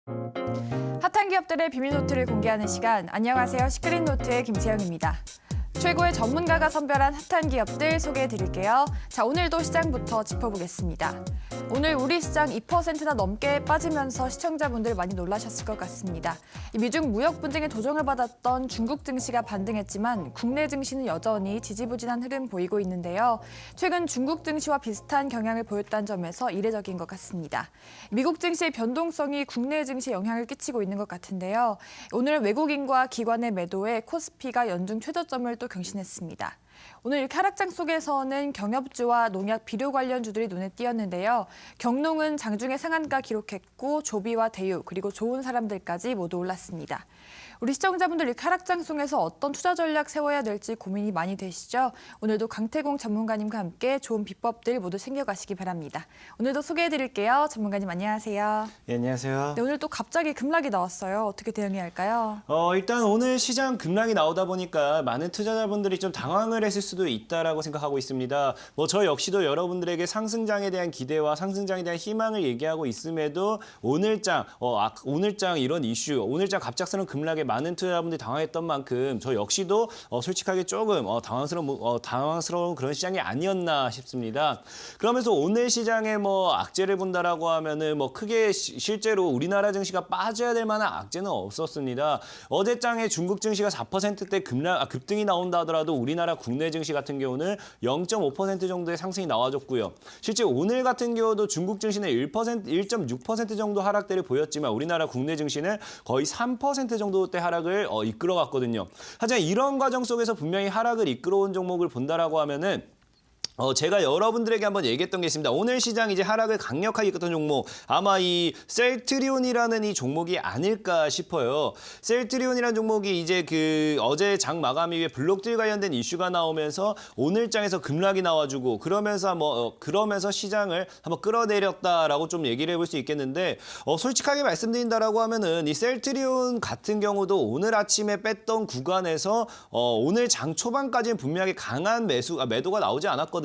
핫한 기업들의 비밀노트를 공개하는 시간. 안녕하세요. 시크릿노트의 김채영입니다. 최고의 전문가가 선별한 핫한 기업들 소개해드릴게요. 자, 오늘도 시장부터 짚어보겠습니다. 오늘 우리 시장 2%나 넘게 빠지면서 시청자분들 많이 놀라셨을 것 같습니다. 미중 무역 분쟁에 도전을 받았던 중국 증시가 반등했지만 국내 증시는 여전히 지지부진한 흐름 보이고 있는데요. 최근 중국 증시와 비슷한 경향을 보였다는 점에서 이례적인 것 같습니다. 미국 증시의 변동성이 국내 증시에 영향을 끼치고 있는 것 같은데요. 오늘 외국인과 기관의 매도에 코스피가 연중 최저점을 또 경신했습니다. 오늘 이렇게 하락장 속에서는 경협주와 농약 비료 관련주들이 눈에 띄었는데요. 경농은 장중에 상한가 기록했고 조비와 대유 그리고 좋은 사람들까지 모두 올랐습니다. 우리 시청자분들 이렇게 하락장 속에서 어떤 투자 전략 세워야 될지 고민이 많이 되시죠? 오늘도 강태공 전문가님과 함께 좋은 비법들 모두 챙겨가시기 바랍니다. 오늘도 소개해드릴게요. 전문가님 안녕하세요. 네, 안녕하세요. 네, 오늘 또 갑자기 급락이 나왔어요. 어떻게 대응해야 할까요? 일단 오늘 시장 급락이 나오다 보니까 많은 투자자분들이 좀 당황을 했을 수도 있다라고 생각하고 있습니다. 저 역시도 여러분들에게 상승장에 대한 기대와 상승장에 대한 희망을 얘기하고 있음에도 오늘장 이런 이슈, 오늘장 갑작스러운 급락에 많은 투자자분들이 당황했던 만큼 저 역시도 솔직하게 조금 당황스러운 그런 시장이 아니었나 싶습니다. 그러면서 오늘 시장에 악재를 본다라고 하면은 크게 실제로 우리나라 증시가 빠져야 될 만한 악재는 없었습니다. 어제장에 중국 증시가 4%대 급등이 나온다 하더라도 우리나라 국내 증시 같은 경우는 0.5% 정도의 상승이 나와줬고요. 실제 오늘 같은 경우도 중국 증시는 1.6% 정도 하락대를 보였지만 우리나라 국내 증시는 거의 3% 정도대 하락을 이끌어갔거든요. 하지만 이런 과정 속에서 분명히 하락을 이끌어온 종목을 본다라고 하면은 제가 여러분들에게 한번 얘기했던 게 있습니다. 오늘 시장 이제 하락을 강력하게 이끌었던 종목, 아마 이 셀트리온이라는 이 종목이 아닐까 싶어요. 셀트리온이라는 종목이 이제 어제 장 마감 이후에 블록딜 관련된 이슈가 나오면서 오늘 장에서 급락이 나와주고 그러면서 시장을 한번 끌어내렸다라고 좀 얘기를 해볼 수 있겠는데, 솔직하게 말씀드린다라고 하면은 이 셀트리온 같은 경우도 오늘 아침에 뺐던 구간에서 오늘 장 초반까지는 분명히 강한 매도가 나오지 않았거든요.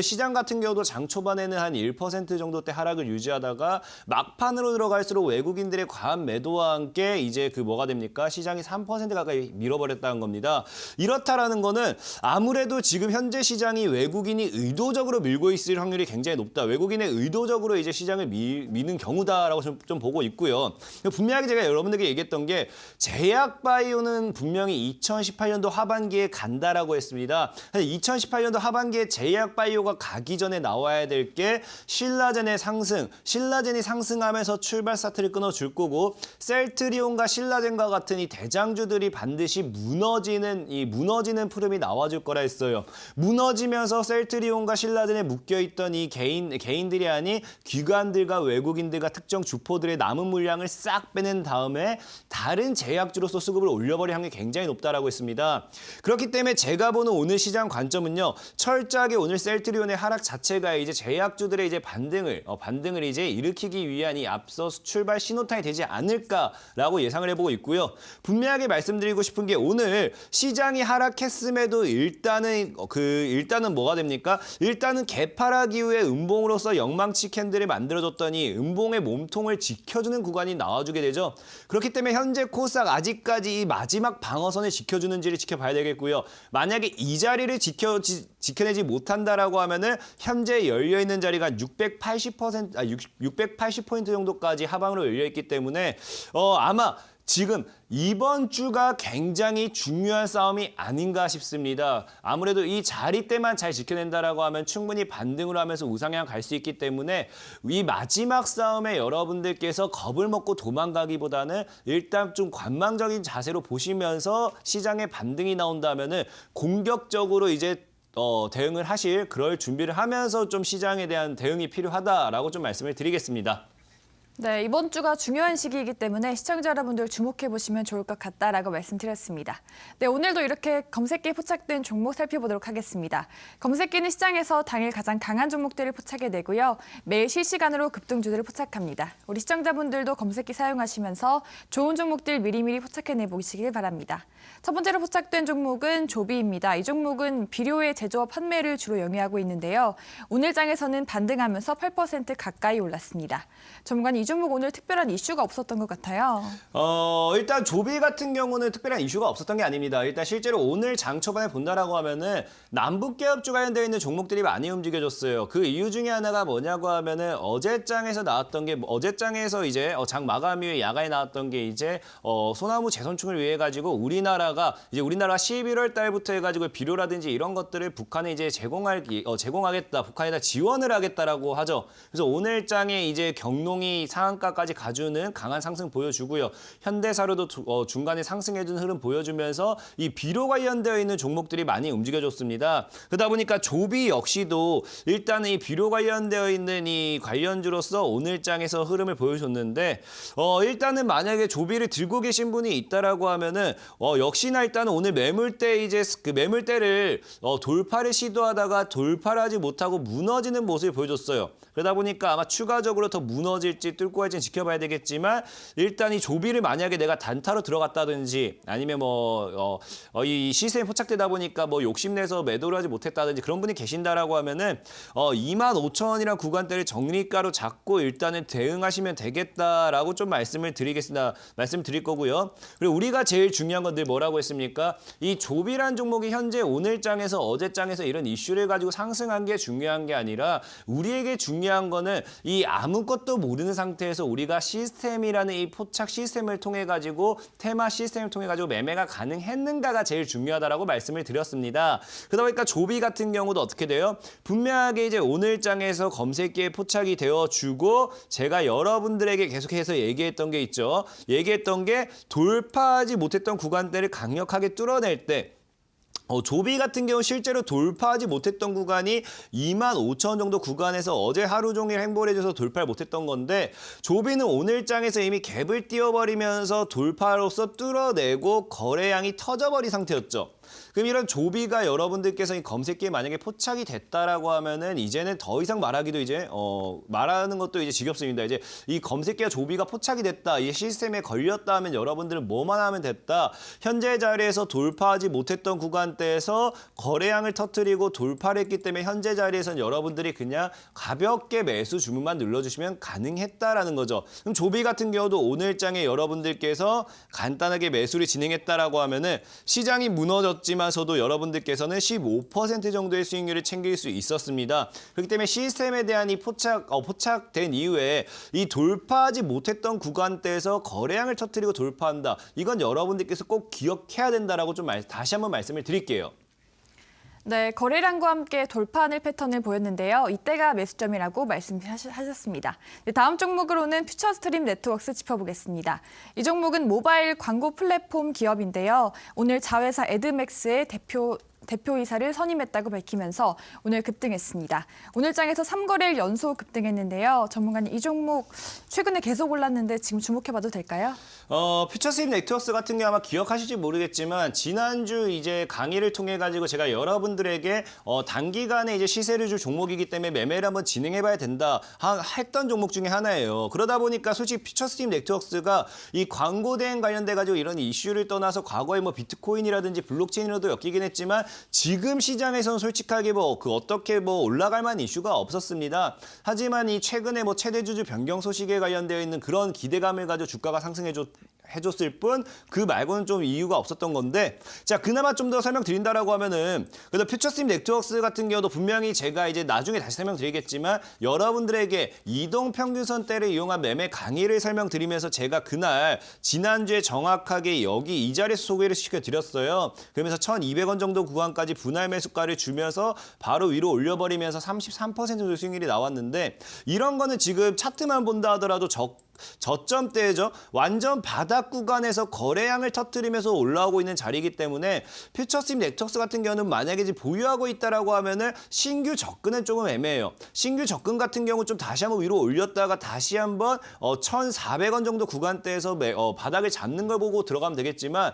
시장 같은 경우도 장 초반에는 한 1% 정도대 하락을 유지하다가 막판으로 들어갈수록 외국인들의 과한 매도와 함께 이제 뭐가 됩니까? 시장이 3% 가까이 밀어버렸다는 겁니다. 이렇다라는 거는 아무래도 지금 현재 시장이 외국인이 의도적으로 밀고 있을 확률이 굉장히 높다. 외국인의 의도적으로 이제 시장을 미는 경우다라고 좀 보고 있고요. 분명하게 제가 여러분들에게 얘기했던 게 제약바이오는 분명히 2018년도 하반기에 간다라고 했습니다. 2018년도 하반기에 제약바이오가 가기 전에 나와야 될 게 신라젠의 상승, 신라젠이 상승하면서 출발 스타트를 끊어줄 거고 셀트리온과 신라젠과 같은 이 대장주들이 반드시 무너지는 푸름이 나와줄 거라 했어요. 무너지면서 셀트리온과 신라젠에 묶여있던 이 개인들이 아닌 기관들과 외국인들과 특정 주포들의 남은 물량을 싹 빼낸 다음에 다른 제약주로서 수급을 올려버릴 확률이 굉장히 높다라고 했습니다. 그렇기 때문에 제가 보는 오늘 시장 관점은요, 철저하게 오늘 셀트리온의 하락 자체가 이제 제약주들의 이제 반등을 이제 일으키기 위한 이 앞서 출발 신호탄이 되지 않을까라고 예상을 해보고 있고요. 분명하게 말씀드리고 싶은 게 오늘 시장이 하락했음에도 일단은 뭐가 됩니까? 일단은 개파락 이후에 음봉으로서 영망치 캔들을 만들어줬더니 음봉의 몸통을 지켜주는 구간이 나와주게 되죠. 그렇기 때문에 현재 코스닥 아직까지 이 마지막 방어선을 지켜주는지를 지켜봐야 되겠고요. 만약에 이 자리를 지켜내지 못한다라고 하면은 현재 열려있는 자리가 680포인트 정도까지 하방으로 열려있기 때문에 아마 지금 이번 주가 굉장히 중요한 싸움이 아닌가 싶습니다. 아무래도 이 자리대만 잘 지켜낸다라고 하면 충분히 반등으로 하면서 우상향 갈 수 있기 때문에 이 마지막 싸움에 여러분들께서 겁을 먹고 도망가기보다는 일단 좀 관망적인 자세로 보시면서 시장에 반등이 나온다면은 공격적으로 이제 대응을 하실 그럴 준비를 하면서 좀 시장에 대한 대응이 필요하다라고 좀 말씀을 드리겠습니다. 네, 이번 주가 중요한 시기이기 때문에 시청자 여러분들 주목해보시면 좋을 것 같다라고 말씀드렸습니다. 네, 오늘도 이렇게 검색기에 포착된 종목 살펴보도록 하겠습니다. 검색기는 시장에서 당일 가장 강한 종목들을 포착해내고요. 매일 실시간으로 급등주들을 포착합니다. 우리 시청자분들도 검색기 사용하시면서 좋은 종목들 미리미리 포착해내보시길 바랍니다. 첫 번째로 포착된 종목은 조비입니다. 이 종목은 비료의 제조와 판매를 주로 영위하고 있는데요. 오늘 장에서는 반등하면서 8% 가까이 올랐습니다. 전문가는 이 종목 오늘 특별한 이슈가 없었던 것 같아요. 일단 조비 같은 경우는 특별한 이슈가 없었던 게 아닙니다. 일단 실제로 오늘 장 초반에 본다라고 하면은 남북개업주 관련되어 있는 종목들이 많이 움직여졌어요. 그 이유 중에 하나가 뭐냐고 하면은 어제 장에서 나왔던 게 어제 장에서 이제 장 마감 이후에 야간에 나왔던 게 이제 소나무 재선충을 위해 가지고 우리나라가 11월 달부터 해가지고 비료라든지 이런 것들을 북한에 이제 제공하겠다, 북한에다 지원을 하겠다라고 하죠. 그래서 오늘 장에 이제 경농이 상한가까지 가주는 강한 상승 보여주고요. 현대사료도 중간에 상승해준 흐름 보여주면서 이 비료 관련되어 있는 종목들이 많이 움직여줬습니다. 그러다 보니까 조비 역시도 일단은 이 비료 관련되어 있는 이 관련주로서 오늘 장에서 흐름을 보여줬는데 일단은 만약에 조비를 들고 계신 분이 있다라고 하면은 역시나 일단은 오늘 매물대 이제 그 매물대를 돌파를 시도하다가 돌파를 하지 못하고 무너지는 모습을 보여줬어요. 그러다 보니까 아마 추가적으로 더 무너질지 뚫고 갈지는 지켜봐야 되겠지만 일단 이 조비를 만약에 내가 단타로 들어갔다든지 아니면 이 시세에 포착되다 보니까 욕심내서 매도를 하지 못했다든지 그런 분이 계신다라고 하면은 25,000원이란 구간대를 정리가로 잡고 일단은 대응하시면 되겠다라고 좀 말씀드릴 거고요. 그리고 우리가 제일 중요한 건 늘 뭐라고 했습니까? 이 조비란 종목이 현재 오늘 장에서 어제 장에서 이런 이슈를 가지고 상승한 게 중요한 게 아니라 우리에게 중요한 거는 이 아무것도 모르는 상태에서 우리가 시스템이라는 이 포착 시스템을 통해 가지고 테마 시스템을 통해 가지고 매매가 가능했는가가 제일 중요하다라고 말씀을 드렸습니다. 그러다 보니까 조비 같은 경우도 어떻게 돼요? 분명하게 이제 오늘 장에서 검색기에 포착이 되어주고 제가 여러분들에게 계속해서 얘기했던 게 있죠. 얘기했던 게 돌파하지 못했던 구간대를 강력하게 뚫어낼 때 조비 같은 경우 실제로 돌파하지 못했던 구간이 25,000원 정도 구간에서 어제 하루 종일 행보를 해줘서 돌파를 못했던 건데 조비는 오늘 장에서 이미 갭을 띄워버리면서 돌파로서 뚫어내고 거래량이 터져버린 상태였죠. 그럼 이런 조비가 여러분들께서 이 검색기에 만약에 포착이 됐다라고 하면은 이제는 더 이상 말하기도 이제 말하는 것도 이제 지겹습니다. 이제 이 검색기가 조비가 포착이 됐다, 이 시스템에 걸렸다 하면 여러분들은 뭐만 하면 됐다. 현재 자리에서 돌파하지 못했던 구간대에서 거래량을 터뜨리고 돌파를 했기 때문에 현재 자리에서는 여러분들이 그냥 가볍게 매수 주문만 눌러주시면 가능했다라는 거죠. 그럼 조비 같은 경우도 오늘 장에 여러분들께서 간단하게 매수를 진행했다라고 하면은 시장이 무너졌지만서도 여러분들께서는 15% 정도의 수익률을 챙길 수 있었습니다. 그렇기 때문에 시스템에 대한 이 포착된 이후에 이 돌파하지 못했던 구간대에서 거래량을 터뜨리고 돌파한다. 이건 여러분들께서 꼭 기억해야 된다라고 좀 다시 한번 말씀을 드릴게요. 네, 거래량과 함께 돌파하는 패턴을 보였는데요. 이때가 매수점이라고 말씀하셨습니다. 네, 다음 종목으로는 퓨처스트림 네트워크스 짚어보겠습니다. 이 종목은 모바일 광고 플랫폼 기업인데요. 오늘 자회사 에드맥스의 대표이사를 선임했다고 밝히면서 오늘 급등했습니다. 오늘 장에서 3거래일 연속 급등했는데요. 전문가님, 이 종목 최근에 계속 올랐는데 지금 주목해봐도 될까요? 퓨처스트림 네트워크스 같은 게 아마 기억하실지 모르겠지만 지난주 이제 강의를 통해 가지고 제가 여러분들에게 단기간에 이제 시세를 줄 종목이기 때문에 매매를 한번 진행해봐야 된다 했던 종목 중에 하나예요. 그러다 보니까 솔직히 퓨처스트림 네트워크스가 이 광고 대행 관련돼 가지고 이런 이슈를 떠나서 과거에 비트코인이라든지 블록체인으로도 엮이긴 했지만 지금 시장에서는 솔직하게 어떻게 올라갈 만한 이슈가 없었습니다. 하지만 이 최근에 최대주주 변경 소식에 관련되어 있는 그런 기대감을 가지고 주가가 해줬을 뿐 그 말고는 좀 이유가 없었던 건데, 자, 그나마 좀 더 설명드린다라고 하면은 그래도 퓨처스트림 네트워크스 같은 경우도 분명히 제가 이제 나중에 다시 설명드리겠지만 여러분들에게 이동평균선대를 이용한 매매 강의를 설명드리면서 제가 그날 지난주에 정확하게 여기 이 자리에서 소개를 시켜드렸어요. 그러면서 1,200원 정도 구간까지 분할 매수가를 주면서 바로 위로 올려버리면서 33% 정도 수익률이 나왔는데, 이런 거는 지금 차트만 본다 하더라도 저점대죠. 완전 바닥 구간에서 거래량을 터뜨리면서 올라오고 있는 자리이기 때문에 퓨처스트림 네트워크스 같은 경우는 만약에 지금 보유하고 있다라고 하면은 신규 접근은 조금 애매해요. 신규 접근 같은 경우 좀 다시 한번 위로 올렸다가 다시 한번 1,400원 정도 구간대에서 바닥을 잡는 걸 보고 들어가면 되겠지만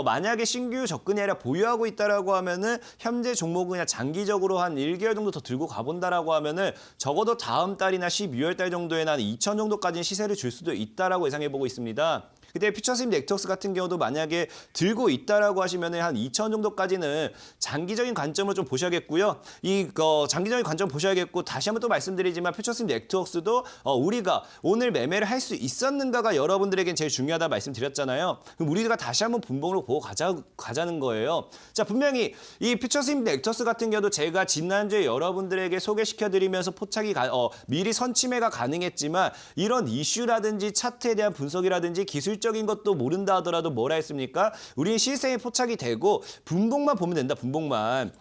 만약에 신규 접근이 아니라 보유하고 있다라고 하면은 현재 종목은 그냥 장기적으로 한 1개월 정도 더 들고 가본다라고 하면은 적어도 다음 달이나 12월 달 정도에는 한 2,000 정도까지는 시세를 줄 수도 있다라고 예상해 보고 있습니다. 근데 퓨처스입 넥터스 같은 경우도 만약에 들고 있다라고 하시면 한 2천 정도까지는 장기적인 관점으로 좀 보셔야겠고요. 장기적인 관점 보셔야겠고 다시 한번 또 말씀드리지만 퓨처스입 넥터스도 우리가 오늘 매매를 할 수 있었는가가 여러분들에겐 제일 중요하다 말씀드렸잖아요. 그럼 우리가 다시 한번 분봉으로 보고 가자는 거예요. 자, 분명히 이 퓨처스입 넥터스 같은 경우도 제가 지난주에 여러분들에게 소개시켜드리면서 미리 선침해가 가능했지만 이런 이슈라든지 차트에 대한 분석이라든지 기술적인 것도 모른다 하더라도 뭐라 했습니까? 우리는 시스템이 포착이 되고 분봉만 보면 된다. 분봉만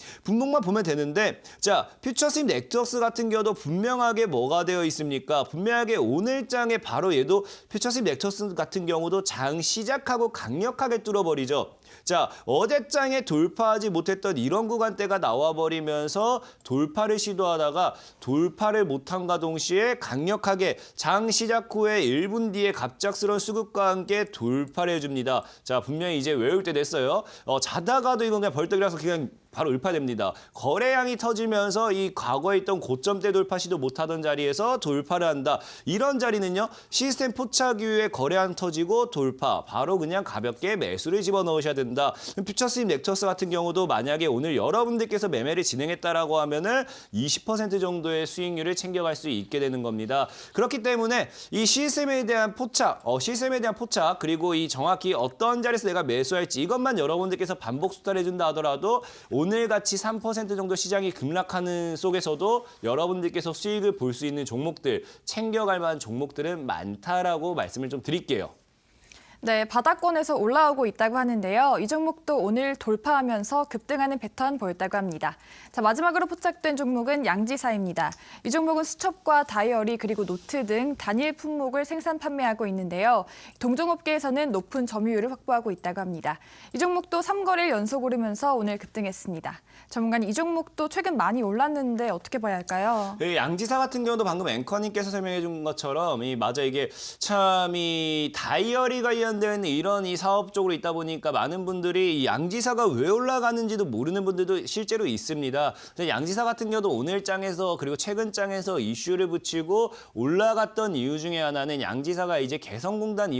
보면 되는데 자, 퓨처스입 넥터스 같은 경우도 분명하게 뭐가 되어 있습니까? 분명하게 오늘장에 바로 얘도 퓨처스입 넥터스 같은 경우도 장 시작하고 강력하게 뚫어버리죠. 자, 어제장에 돌파하지 못했던 이런 구간대가 나와버리면서 돌파를 시도하다가 돌파를 못함과 동시에 강력하게 장 시작 후에 1분 뒤에 갑작스러운 수급과 함께 돌파를 해줍니다. 자, 분명히 이제 외울 때 됐어요. 자다가도 이건 그냥 벌떡이라서 그냥 바로 돌파됩니다. 거래량이 터지면서 이 과거에 있던 고점대 돌파 시도 못하던 자리에서 돌파를 한다. 이런 자리는요. 시스템 포착 이후에 거래량 터지고 돌파. 바로 그냥 가볍게 매수를 집어넣으셔야 된다. 퓨처스입 넥터스 같은 경우도 만약에 오늘 여러분들께서 매매를 진행했다라고 하면은 20% 정도의 수익률을 챙겨갈 수 있게 되는 겁니다. 그렇기 때문에 이 시스템에 대한 포착, 그리고 이 정확히 어떤 자리에서 내가 매수할지 이것만 여러분들께서 반복 수달해준다 하더라도 오늘같이 3% 정도 시장이 급락하는 속에서도 여러분들께서 수익을 볼 수 있는 종목들, 챙겨갈 만한 종목들은 많다라고 말씀을 좀 드릴게요. 네, 바닥권에서 올라오고 있다고 하는데요. 이 종목도 오늘 돌파하면서 급등하는 패턴 보였다고 합니다. 자, 마지막으로 포착된 종목은 양지사입니다. 이 종목은 수첩과 다이어리 그리고 노트 등 단일 품목을 생산 판매하고 있는데요. 동종업계에서는 높은 점유율을 확보하고 있다고 합니다. 이 종목도 3거래일 연속 오르면서 오늘 급등했습니다. 전문가는 이 종목도 최근 많이 올랐는데 어떻게 봐야 할까요? 양지사 같은 경우도 방금 앵커님께서 설명해 준 것처럼 맞아 이게 참 이 다이어리 관련된 이런 이 사업 쪽으로 있다 보니까 많은 분들이 이 양지사가 왜 올라가는지도 모르는 분들도 실제로 있습니다. 양지사 같은 경우도 오늘 장에서 그리고 최근 장에서 이슈를 붙이고 올라갔던 이유 중에 하나는 양지사가 이제 개성공단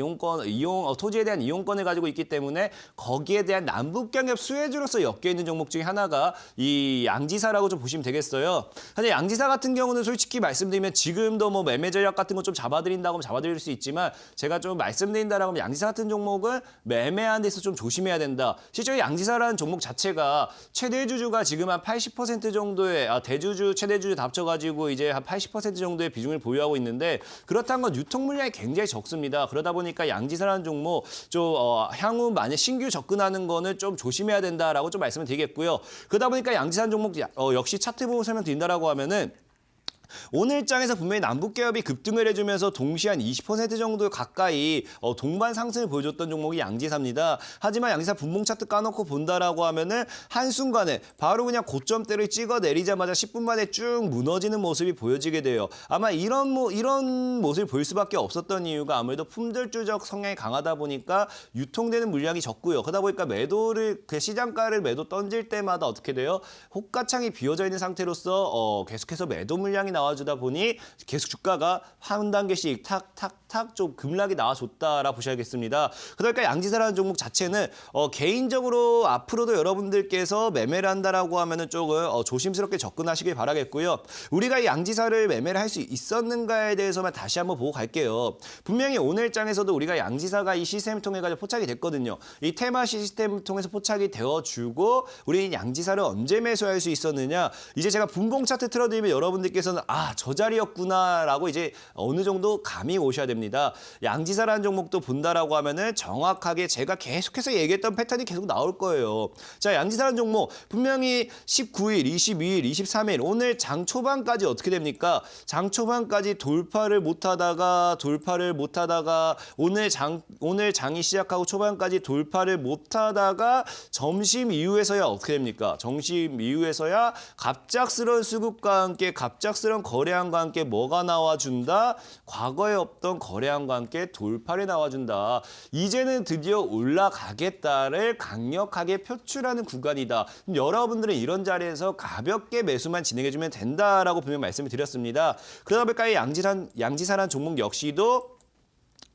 토지에 대한 이용권을 가지고 있기 때문에 거기에 대한 남북경협 수혜주로서 엮여 있는 종목 중에 하나가 이 양지사라고 좀 보시면 되겠어요. 사실 양지사 같은 경우는 솔직히 말씀드리면 지금도 뭐 매매 전략 같은 거 좀 잡아드린다고 하면 잡아드릴 수 있지만 제가 좀 말씀드린다라고 하면 양지사 같은 종목은 매매하는 데서 좀 조심해야 된다. 실제로 양지사라는 종목 자체가 최대 주주가 지금 한 80% 정도의 대주주, 최대 주주 다 합쳐가지고 이제 한 80% 정도의 비중을 보유하고 있는데 그렇다는 건 유통 물량이 굉장히 적습니다. 그러다 보니까 양지사라는 종목 좀 향후 만약 신규 접근하는 거는 좀 조심해야 된다라고 좀 말씀을 드리겠고요. 그러다 보니까 양지사라는 종목 역시 차트 보고 설명드린다라고 하면은 오늘 장에서 분명히 남북기업이 급등을 해주면서 동시에 한 20% 정도 가까이 동반 상승을 보여줬던 종목이 양지사입니다. 하지만 양지사 분봉 차트 까놓고 본다라고 하면은 한순간에 바로 그냥 고점대를 찍어 내리자마자 10분 만에 쭉 무너지는 모습이 보여지게 돼요. 아마 이런 모습을 보일 수밖에 없었던 이유가 아무래도 품절주적 성향이 강하다 보니까 유통되는 물량이 적고요. 그러다 보니까 그 시장가를 매도 던질 때마다 어떻게 돼요? 호가창이 비어져 있는 상태로서 계속해서 매도 물량이 나와주다 보니 계속 주가가 한 단계씩 탁탁탁 좀 급락이 나와줬다라 보셔야겠습니다. 그러니까 양지사라는 종목 자체는 개인적으로 앞으로도 여러분들께서 매매를 한다라고 하면은 조금 조심스럽게 접근하시길 바라겠고요. 우리가 이 양지사를 매매를 할 수 있었는가에 대해서만 다시 한번 보고 갈게요. 분명히 오늘 장에서도 우리가 양지사가 이 시스템을 통해 가지고 포착이 됐거든요. 이 테마 시스템을 통해서 포착이 되어주고 우리 양지사를 언제 매수할 수 있었느냐? 이제 제가 분봉 차트 틀어드리면 여러분들께서는 저 자리였구나라고 이제 어느 정도 감이 오셔야 됩니다. 양지사라는 종목도 본다라고 하면은 정확하게 제가 계속해서 얘기했던 패턴이 계속 나올 거예요. 자, 양지사라는 종목 분명히 19일, 22일, 23일 오늘 장 초반까지 어떻게 됩니까? 장 초반까지 돌파를 못하다가 오늘 장이 시작하고 초반까지 돌파를 못하다가 점심 이후에서야 어떻게 됩니까? 점심 이후에서야 갑작스러운 수급과 함께 갑작스러운 거래량과 함께 뭐가 나와준다? 과거에 없던 거래량과 함께 돌파를 나와준다. 이제는 드디어 올라가겠다를 강력하게 표출하는 구간이다. 여러분들은 이런 자리에서 가볍게 매수만 진행해주면 된다라고 분명히 말씀을 드렸습니다. 그러다 보니까 이 양지사라는 종목 역시도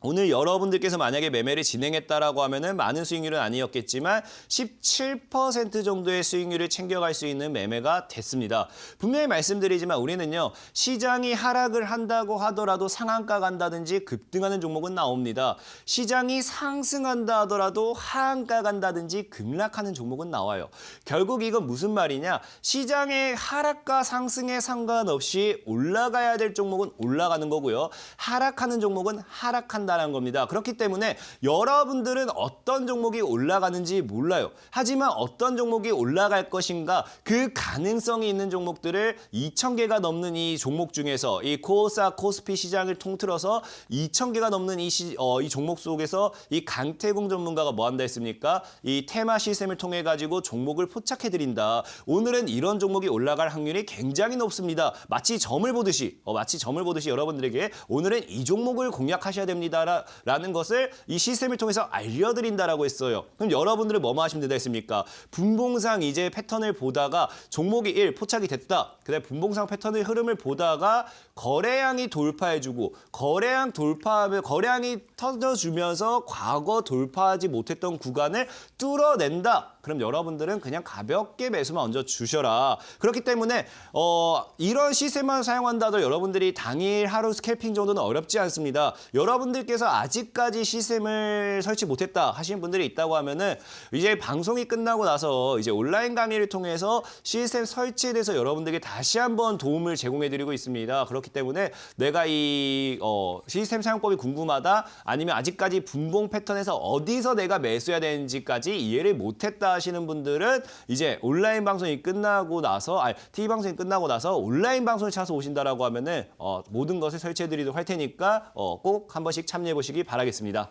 오늘 여러분들께서 만약에 매매를 진행했다라고 하면은 많은 수익률은 아니었겠지만 17% 정도의 수익률을 챙겨갈 수 있는 매매가 됐습니다. 분명히 말씀드리지만 우리는요, 시장이 하락을 한다고 하더라도 상한가 간다든지 급등하는 종목은 나옵니다. 시장이 상승한다 하더라도 하한가 간다든지 급락하는 종목은 나와요. 결국 이건 무슨 말이냐? 시장의 하락과 상승에 상관없이 올라가야 될 종목은 올라가는 거고요. 하락하는 종목은 하락한다는 겁니다. 그렇기 때문에 여러분들은 어떤 종목이 올라가는지 몰라요. 하지만 어떤 종목이 올라갈 것인가 그 가능성이 있는 종목들을 2,000개가 넘는 이 종목 중에서 이 코스닥, 코스피 시장을 통틀어서 2,000개가 넘는 이 종목 속에서 이 강태공 전문가가 뭐 한다 했습니까? 이 테마 시스템을 통해 가지고 종목을 포착해 드린다. 오늘은 이런 종목이 올라갈 확률이 굉장히 높습니다. 마치 점을 보듯이 여러분들에게 오늘은 이 종목을 공략하셔야 됩니다. 라는 것을 이 시스템을 통해서 알려드린다라고 했어요. 그럼 여러분들은 뭐만 하시면 된다 했습니까? 분봉상 이제 패턴을 보다가 종목이 1 포착이 됐다. 그다음에 분봉상 패턴의 흐름을 보다가 거래량이 돌파해주고 거래량이 터져주면서 과거 돌파하지 못했던 구간을 뚫어낸다. 그럼 여러분들은 그냥 가볍게 매수만 얹어 주셔라. 그렇기 때문에 이런 시스템만 사용한다 하더라도 여러분들이 당일 하루 스캘핑 정도는 어렵지 않습니다. 여러분들께서 아직까지 시스템을 설치 못했다 하시는 분들이 있다고 하면은 이제 방송이 끝나고 나서 이제 온라인 강의를 통해서 시스템 설치에 대해서 여러분들에게 다시 한번 도움을 제공해드리고 있습니다. 그렇기 때문에 내가 이 시스템 사용법이 궁금하다, 아니면 아직까지 분봉 패턴에서 어디서 내가 매수해야 되는지까지 이해를 못했다 하시는 분들은 이제 온라인 방송이 끝나고 나서, TV 방송이 끝나고 나서 온라인 방송을 찾아서 오신다라고 하면은 모든 것을 설치해드리도록 할 테니까 꼭 한 번씩 참여해 보시기 바라겠습니다.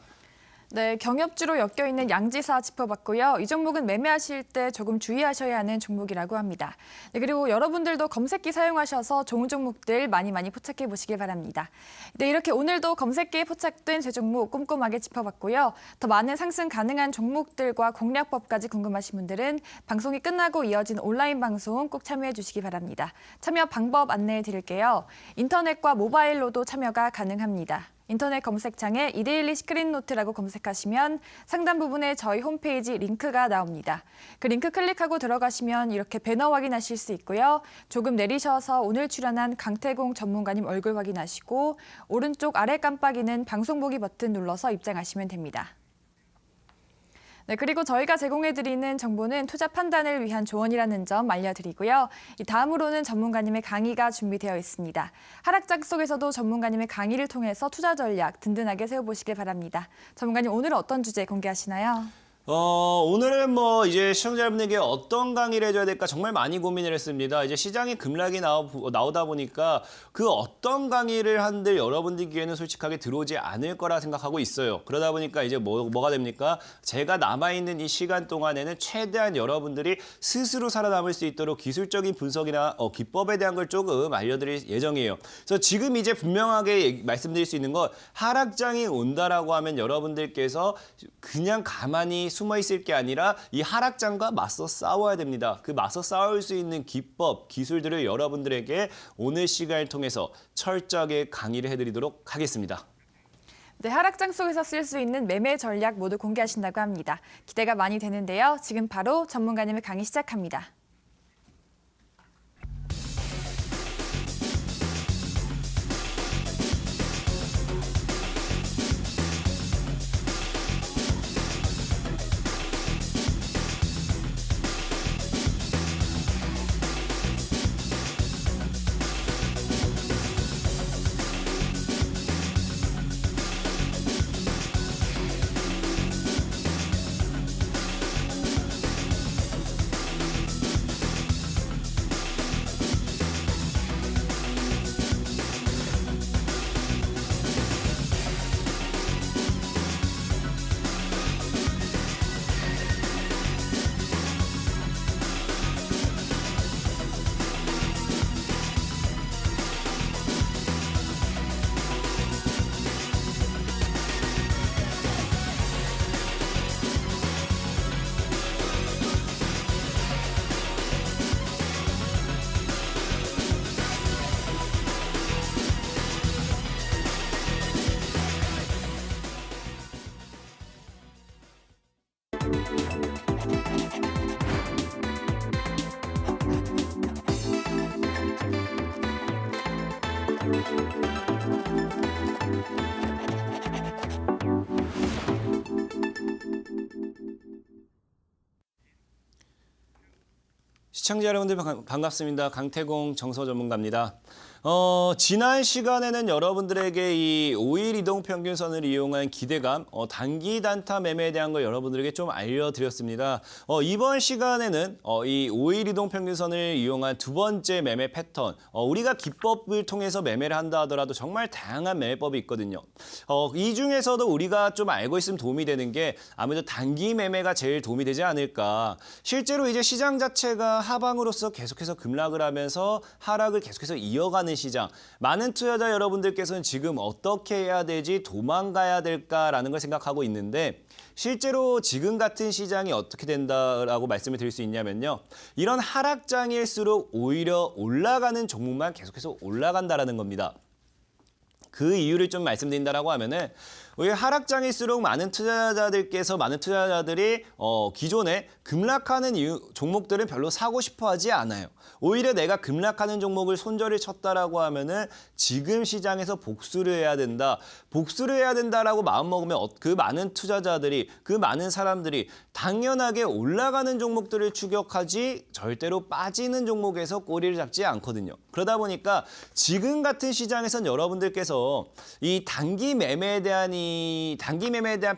네, 경협주로 엮여있는 양지사 짚어봤고요. 이 종목은 매매하실 때 조금 주의하셔야 하는 종목이라고 합니다. 네, 그리고 여러분들도 검색기 사용하셔서 좋은 종목들 많이 포착해 보시길 바랍니다. 네, 이렇게 오늘도 검색기에 포착된 세 종목 꼼꼼하게 짚어봤고요. 더 많은 상승 가능한 종목들과 공략법까지 궁금하신 분들은 방송이 끝나고 이어진 온라인 방송 꼭 참여해 주시기 바랍니다. 참여 방법 안내해 드릴게요. 인터넷과 모바일로도 참여가 가능합니다. 인터넷 검색창에 이데일리 시크릿노트라고 검색하시면 상단 부분에 저희 홈페이지 링크가 나옵니다. 그 링크 클릭하고 들어가시면 이렇게 배너 확인하실 수 있고요. 조금 내리셔서 오늘 출연한 강태공 전문가님 얼굴 확인하시고 오른쪽 아래 깜빡이는 방송 보기 버튼 눌러서 입장하시면 됩니다. 네, 그리고 저희가 제공해드리는 정보는 투자 판단을 위한 조언이라는 점 알려드리고요. 다음으로는 전문가님의 강의가 준비되어 있습니다. 하락장 속에서도 전문가님의 강의를 통해서 투자 전략 든든하게 세워보시길 바랍니다. 전문가님, 오늘은 어떤 주제 공개하시나요? 오늘은 이제 시청자분에게 어떤 강의를 해줘야 될까 정말 많이 고민을 했습니다. 이제 시장이 급락이 나오다 보니까 그 어떤 강의를 한들 여러분들 귀에는 솔직하게 들어오지 않을 거라 생각하고 있어요. 그러다 보니까 이제 뭐가 됩니까? 제가 남아있는 이 시간 동안에는 최대한 여러분들이 스스로 살아남을 수 있도록 기술적인 분석이나 기법에 대한 걸 조금 알려드릴 예정이에요. 그래서 지금 이제 분명하게 말씀드릴 수 있는 건 하락장이 온다라고 하면 여러분들께서 그냥 가만히 숨어 있을 게 아니라 이 하락장과 맞서 싸워야 됩니다. 그 맞서 싸울 수 있는 기법, 기술들을 여러분들에게 오늘 시간을 통해서 철저하게 강의를 해드리도록 하겠습니다. 네, 하락장 속에서 쓸 수 있는 매매 전략 모두 공개하신다고 합니다. 기대가 많이 되는데요. 지금 바로 전문가님의 강의 시작합니다. 시청자 여러분들 반갑습니다. 강태공 정서 전문가입니다. 지난 시간에는 여러분들에게 이 5일 이동 평균선을 이용한 기대감, 단기 단타 매매에 대한 걸 여러분들에게 좀 알려드렸습니다. 이번 시간에는 이 5일 이동 평균선을 이용한 두 번째 매매 패턴, 우리가 기법을 통해서 매매를 한다 하더라도 정말 다양한 매매법이 있거든요. 이 중에서도 우리가 좀 알고 있으면 도움이 되는 게 아무래도 단기 매매가 제일 도움이 되지 않을까. 실제로 이제 시장 자체가 하방으로서 계속해서 급락을 하면서 하락을 계속해서 이어가는 시장. 많은 투자자 여러분들께서는 지금 어떻게 해야 되지, 도망가야 될까라는 걸 생각하고 있는데 실제로 지금 같은 시장이 어떻게 된다라고 말씀을 드릴 수 있냐면요. 이런 하락장일수록 오히려 올라가는 종목만 계속해서 올라간다라는 겁니다. 그 이유를 좀 말씀드린다라고 하면은 오히려 하락장일수록 많은 투자자들이 기존에 급락하는 종목들은 별로 사고 싶어 하지 않아요. 오히려 내가 급락하는 종목을 손절을 쳤다라고 하면은 지금 시장에서 복수를 해야 된다. 복수를 해야 된다라고 마음먹으면 그 많은 투자자들이, 그 많은 사람들이 당연하게 올라가는 종목들을 추격하지 절대로 빠지는 종목에서 꼬리를 잡지 않거든요. 그러다 보니까 지금 같은 시장에선 여러분들께서 이 단기 매매에 대한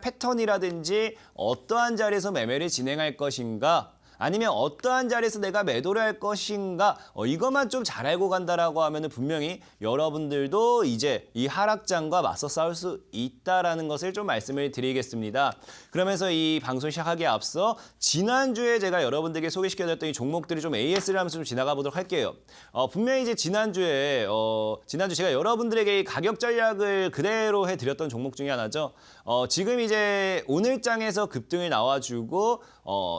패턴이라든지 어떠한 자리에서 매매를 진행할 것인가, 아니면 어떠한 자리에서 내가 매도를 할 것인가, 이것만 좀 잘 알고 간다라고 하면은 분명히 여러분들도 이제 이 하락장과 맞서 싸울 수 있다라는 것을 좀 말씀을 드리겠습니다. 그러면서 이 방송 시작하기에 앞서 지난주에 제가 여러분들에게 소개시켜드렸던 이 종목들이 좀 AS를 하면서 좀 지나가 보도록 할게요. 분명히 이제 지난주 제가 여러분들에게 이 가격 전략을 그대로 해드렸던 종목 중에 하나죠. 지금 이제 오늘장에서 급등을 나와주고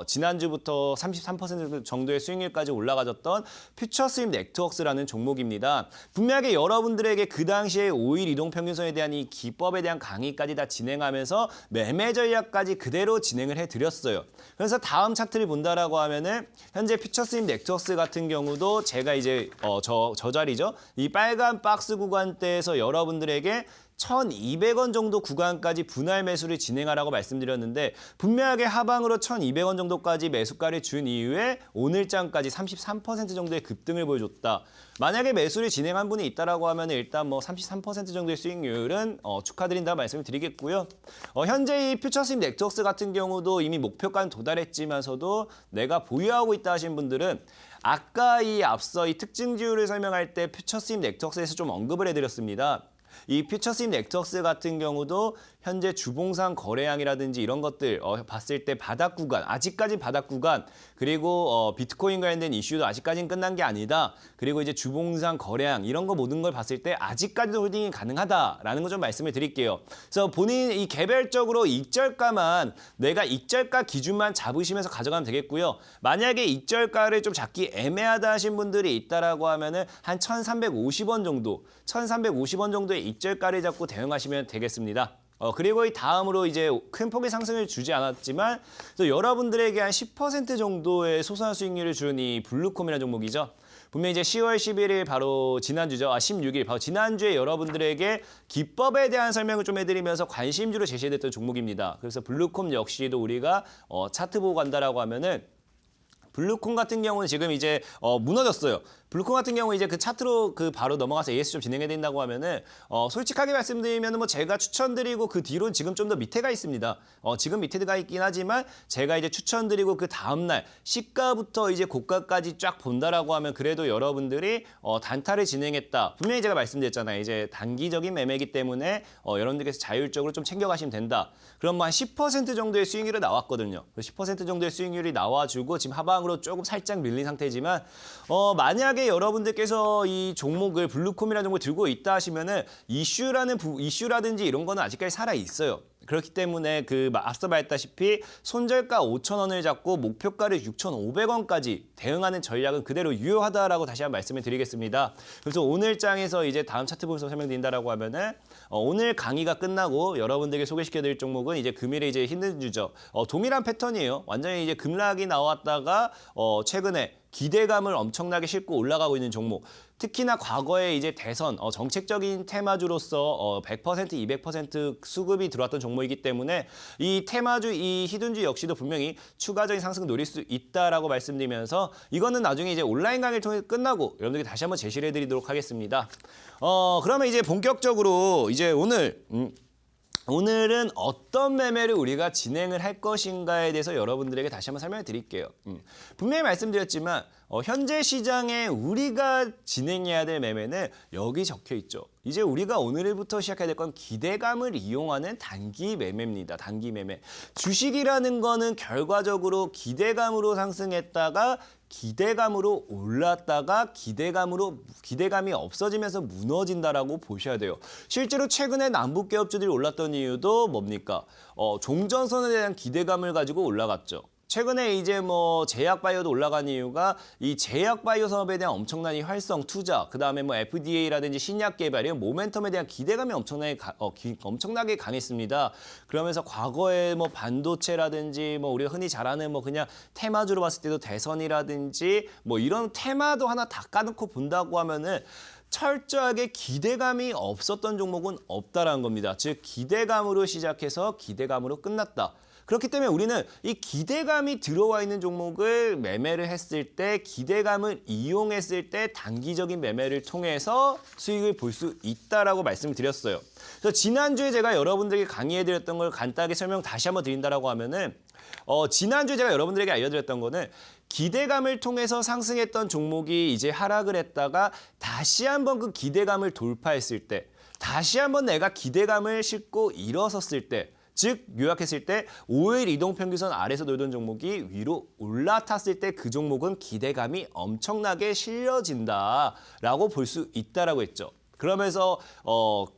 지난주부터 33% 정도의 수익률까지 올라가졌던 퓨처스임 네트워크스라는 종목입니다. 분명하게 여러분들에게 그 당시에 5일 이동평균선에 대한 이 기법에 대한 강의까지 다 진행하면서 매매 전략까지 그대로 진행을 해드렸어요. 그래서 다음 차트를 본다라고 하면은 현재 퓨처스임 네트워크스 같은 경우도 제가 이제 저 자리죠. 이 빨간 박스 구간대에서 여러분들에게 1,200원 정도 구간까지 분할 매수를 진행하라고 말씀드렸는데 분명하게 하방으로 1,200원 정도까지 매수가를 준 이후에 오늘장까지 33% 정도의 급등을 보여줬다. 만약에 매수를 진행한 분이 있다라고 하면 일단 뭐 33% 정도의 수익률은 축하드린다 말씀을 드리겠고요. 현재 이 퓨처스임 네트워크스 같은 경우도 이미 목표가는 도달했지만서도 내가 보유하고 있다 하신 분들은 아까 앞서 이 특징지율을 설명할 때 퓨처스임 네트워크스에서 좀 언급을 해드렸습니다. 이 퓨처스임 네트워크스 같은 경우도 현재 주봉상 거래량이라든지 이런 것들 봤을 때 바닥 구간, 아직까지 바닥 구간, 그리고 비트코인 관련된 이슈도 아직까지는 끝난 게 아니다. 그리고 이제 주봉상 거래량 이런 거 모든 걸 봤을 때 아직까지도 홀딩이 가능하다라는 거 좀 말씀을 드릴게요. 그래서 본인 이 개별적으로 익절가만 내가 익절가 기준만 잡으시면서 가져가면 되겠고요. 만약에 익절가를 좀 잡기 애매하다 하신 분들이 있다라고 하면은 한 1,350원 정도의 익절가를 잡고 대응하시면 되겠습니다. 그리고 이 다음으로 이제 큰 폭의 상승을 주지 않았지만 또 여러분들에게 한 10% 정도의 소소한 수익률을 준 이 블루콤이라는 종목이죠. 분명히 이제 10월 11일 바로 지난주죠. 16일 바로 지난주에 여러분들에게 기법에 대한 설명을 좀 해드리면서 관심주로 제시했던 종목입니다. 그래서 블루콤 역시도 우리가 차트 보고 간다라고 하면은 블루콤 같은 경우는 지금 이제 무너졌어요. 블루콤 같은 경우 이제 그 차트로 바로 넘어가서 AS 좀 진행해야 된다고 하면은 솔직하게 말씀드리면 뭐 제가 추천드리고 그 뒤로는 지금 좀 더 밑에가 있습니다. 지금 밑에가 있긴 하지만 제가 이제 추천드리고 그 다음날 시가부터 이제 고가까지 쫙 본다라고 하면 그래도 여러분들이 단타를 진행했다. 분명히 제가 말씀드렸잖아요. 이제 단기적인 매매이기 때문에 여러분들께서 자율적으로 좀 챙겨가시면 된다. 그럼 뭐 한 10% 정도의 수익률이 나왔거든요. 10% 정도의 수익률이 나와주고 지금 하방으로 조금 살짝 밀린 상태지만 만약에 여러분들께서 이 종목을 블루콤이라는 종목을 들고 있다 하시면은 이슈라든지 이런 거는 아직까지 살아 있어요. 그렇기 때문에 앞서 말했다시피 손절가 5,000원을 잡고 목표가를 6,500원까지 대응하는 전략은 그대로 유효하다라고 다시 한번 말씀을 드리겠습니다. 그래서 오늘 장에서 이제 다음 차트 보면서 설명드린다라고 하면은 오늘 강의가 끝나고 여러분들에게 소개시켜드릴 종목은 이제 금일의 이제 히든주죠. 동일한 패턴이에요. 완전히 이제 급락이 나왔다가 최근에 기대감을 엄청나게 싣고 올라가고 있는 종목. 특히나 과거에 이제 대선 정책적인 테마주로서 100%, 200% 수급이 들어왔던 종목이기 때문에 이 테마주, 이 히든주 역시도 분명히 추가적인 상승을 노릴 수 있다라고 말씀드리면서 이거는 나중에 이제 온라인 강의를 통해 끝나고 여러분들께 다시 한번 제시를 해드리도록 하겠습니다. 그러면 이제 본격적으로 이제 오늘은 어떤 매매를 우리가 진행을 할 것인가에 대해서 여러분들에게 다시 한번 설명을 드릴게요. 분명히 말씀드렸지만 현재 시장에 우리가 진행해야 될 매매는 여기 적혀 있죠. 이제 우리가 오늘부터 시작해야 될 건 기대감을 이용하는 단기 매매입니다. 단기 매매. 주식이라는 거는 결과적으로 기대감으로 상승했다가 기대감으로 올랐다가 기대감이 없어지면서 무너진다라고 보셔야 돼요. 실제로 최근에 남북 기업주들이 올랐던 이유도 뭡니까? 종전선에 대한 기대감을 가지고 올라갔죠. 최근에 이제 제약바이오도 올라간 이유가 이 제약바이오 산업에 대한 엄청난 활성 투자, 그다음에 FDA라든지 신약 개발 이런 모멘텀에 대한 기대감이 엄청나게 강했습니다. 그러면서 과거에 반도체라든지 우리가 흔히 잘 아는 그냥 테마주로 봤을 때도 대선이라든지 이런 테마도 하나 다 까놓고 본다고 하면은 철저하게 기대감이 없었던 종목은 없다라는 겁니다. 즉 기대감으로 시작해서 기대감으로 끝났다. 그렇기 때문에 우리는 이 기대감이 들어와 있는 종목을 매매를 했을 때 기대감을 이용했을 때 단기적인 매매를 통해서 수익을 볼 수 있다라고 말씀을 드렸어요. 그래서 지난주에 제가 여러분들에게 강의해드렸던 걸 간단하게 설명 다시 한번 드린다라고 하면은 지난주에 제가 여러분들에게 알려드렸던 거는 기대감을 통해서 상승했던 종목이 이제 하락을 했다가 다시 한번 그 기대감을 돌파했을 때 다시 한번 내가 기대감을 싣고 일어섰을 때 즉 요약했을 때 5일 이동평균선 아래에서 놀던 종목이 위로 올라탔을 때 그 종목은 기대감이 엄청나게 실려진다라고 볼 수 있다라고 했죠. 그러면서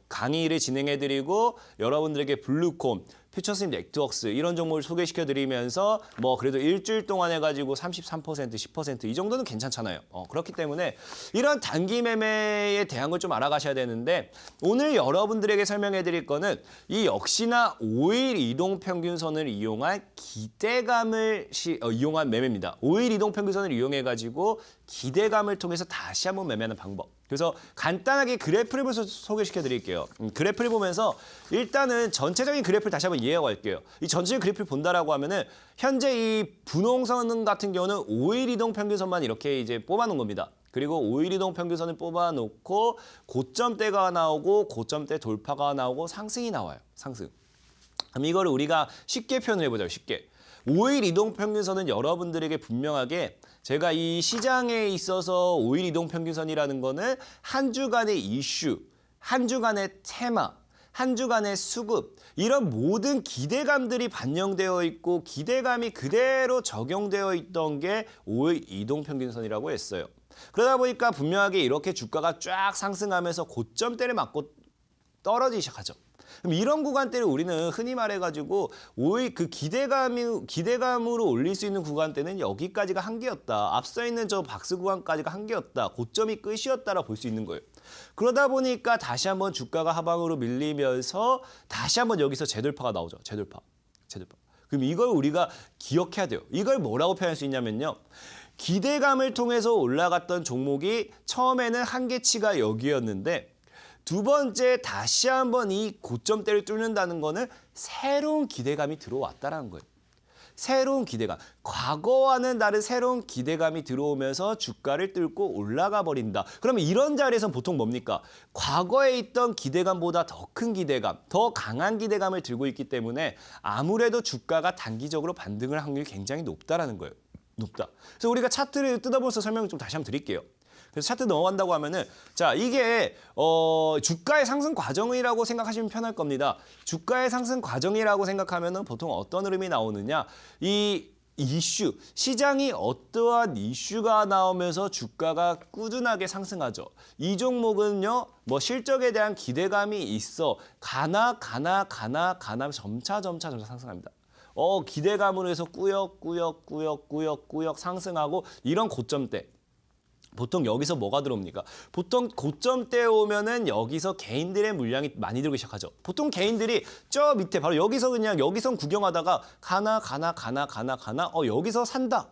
강의를 진행해드리고 여러분들에게 블루콤, 퓨처스님 네트워크스 이런 종목을 소개시켜드리면서 그래도 일주일 동안 해가지고 33%, 10% 이 정도는 괜찮잖아요. 그렇기 때문에 이런 단기 매매에 대한 걸 좀 알아가셔야 되는데 오늘 여러분들에게 설명해드릴 거는 이 역시나 5일 이동평균선을 이용한 기대감을 이용한 매매입니다. 5일 이동평균선을 이용해가지고 기대감을 통해서 다시 한번 매매하는 방법. 그래서 간단하게 그래프를 보면서 소개시켜 드릴게요. 그래프를 보면서 일단은 전체적인 그래프를 다시 한번 이해하고 갈게요. 이 전체적인 그래프를 본다라고 하면은 현재 이 분홍선 같은 경우는 5일 이동 평균선만 이렇게 이제 뽑아놓은 겁니다. 그리고 5일 이동 평균선을 뽑아놓고 고점대가 나오고 고점대 돌파가 나오고 상승이 나와요. 상승. 그럼 이거를 우리가 쉽게 표현을 해보자고 쉽게. 5일 이동평균선은 여러분들에게 분명하게 제가 이 시장에 있어서 5일 이동평균선이라는 거는 한 주간의 이슈, 한 주간의 테마, 한 주간의 수급 이런 모든 기대감들이 반영되어 있고 기대감이 그대로 적용되어 있던 게 5일 이동평균선이라고 했어요. 그러다 보니까 분명하게 이렇게 주가가 쫙 상승하면서 고점대를 맞고 떨어지기 시작하죠. 그럼 이런 구간대를 우리는 흔히 말해가지고 오히려 그 기대감으로 올릴 수 있는 구간대는 여기까지가 한계였다. 앞서 있는 저 박스 구간까지가 한계였다. 고점이 끝이었다라 볼 수 있는 거예요. 그러다 보니까 다시 한번 주가가 하방으로 밀리면서 다시 한번 여기서 재돌파가 나오죠. 재돌파. 그럼 이걸 우리가 기억해야 돼요. 이걸 뭐라고 표현할 수 있냐면요. 기대감을 통해서 올라갔던 종목이 처음에는 한계치가 여기였는데 두 번째 다시 한번 이 고점대를 뚫는다는 거는 새로운 기대감이 들어왔다는 거예요. 새로운 기대감. 과거와는 다른 새로운 기대감이 들어오면서 주가를 뚫고 올라가 버린다. 그러면 이런 자리에서는 보통 뭡니까? 과거에 있던 기대감보다 더 큰 기대감, 더 강한 기대감을 들고 있기 때문에 아무래도 주가가 단기적으로 반등할 확률이 굉장히 높다라는 거예요. 높다. 그래서 우리가 차트를 뜯어보면서 설명을 좀 다시 한번 드릴게요. 그래서 차트 넘어간다고 하면은 자 이게 주가의 상승 과정이라고 생각하시면 편할 겁니다. 주가의 상승 과정이라고 생각하면은 보통 어떤 흐름이 나오느냐 이 이슈, 시장이 어떠한 이슈가 나오면서 주가가 꾸준하게 상승하죠. 이 종목은요, 뭐 실적에 대한 기대감이 있어 가나 점차 상승합니다. 기대감으로 해서 꾸역꾸역 상승하고 이런 고점대. 보통 여기서 뭐가 들어옵니까? 보통 고점대 오면은 여기서 개인들의 물량이 많이 들어오기 시작하죠. 보통 개인들이 저 밑에 바로 여기서 그냥 여기선 구경하다가 가나 여기서 산다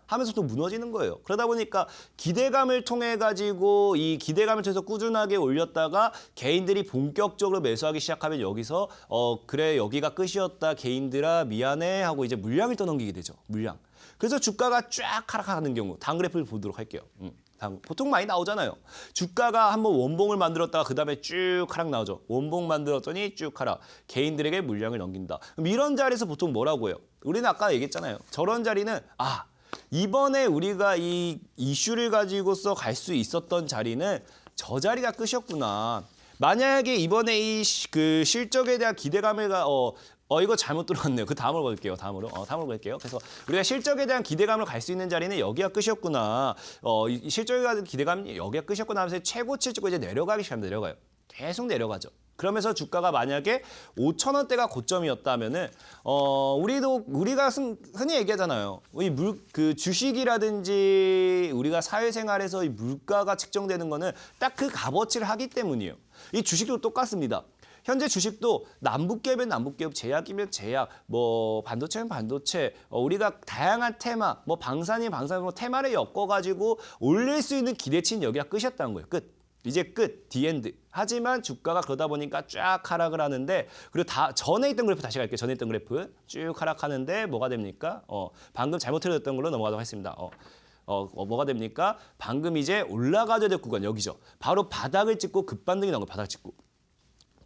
하면서 또 무너지는 거예요. 그러다 보니까 기대감을 통해 가지고 이 기대감을 통해서 꾸준하게 올렸다가 개인들이 본격적으로 매수하기 시작하면 여기서 그래 여기가 끝이었다 개인들아 미안해 하고 이제 물량을 떠넘기게 되죠. 물량. 그래서 주가가 쫙 하락하는 경우 다음 그래프를 보도록 할게요. 보통 많이 나오잖아요. 주가가 한번 원봉을 만들었다가 그다음에 쭉 하락 나오죠. 원봉 만들었더니 쭉 하락. 개인들에게 물량을 넘긴다. 그럼 이런 자리에서 보통 뭐라고 해요? 우리는 아까 얘기했잖아요. 저런 자리는 이번에 우리가 이 이슈를 가지고서 갈 수 있었던 자리는 저 자리가 끝이었구나. 만약에 이번에 이 그 실적에 대한 기대감을 이거 잘못 들어왔네요. 그 다음으로 볼게요. 다음으로 볼게요. 그래서 우리가 실적에 대한 기대감을 갈 수 있는 자리는 여기가 끝이었구나. 이 실적에 대한 기대감이 여기가 끝이었구나 하면서 최고치 찍고 이제 내려가기 시작합니다. 내려가요. 계속 내려가죠. 그러면서 주가가 만약에 5,000원대가 고점이었다면은 우리가 흔히 얘기하잖아요. 그 주식이라든지 우리가 사회생활에서 이 물가가 측정되는 거는 딱 그 값어치를 하기 때문이에요. 이 주식도 똑같습니다. 현재 주식도 남북기업이면 남북기업, 제약이면 제약, 뭐 반도체면 반도체, 우리가 다양한 테마, 뭐 방산이면 방산, 뭐 테마를 엮어가지고 올릴 수 있는 기대치는 여기가 끝이었다는 거예요. 끝. 이제 끝. 디엔드. 하지만 주가가 그러다 보니까 쫙 하락을 하는데 그리고 전에 있던 그래프 다시 갈게요. 전에 있던 그래프 쭉 하락하는데 뭐가 됩니까? 방금 잘못 틀어졌던 걸로 넘어가도록 하겠습니다. 뭐가 됩니까? 방금 이제 올라가줘야 될 구간 여기죠. 바로 바닥을 찍고 급반등이 나온 거예요.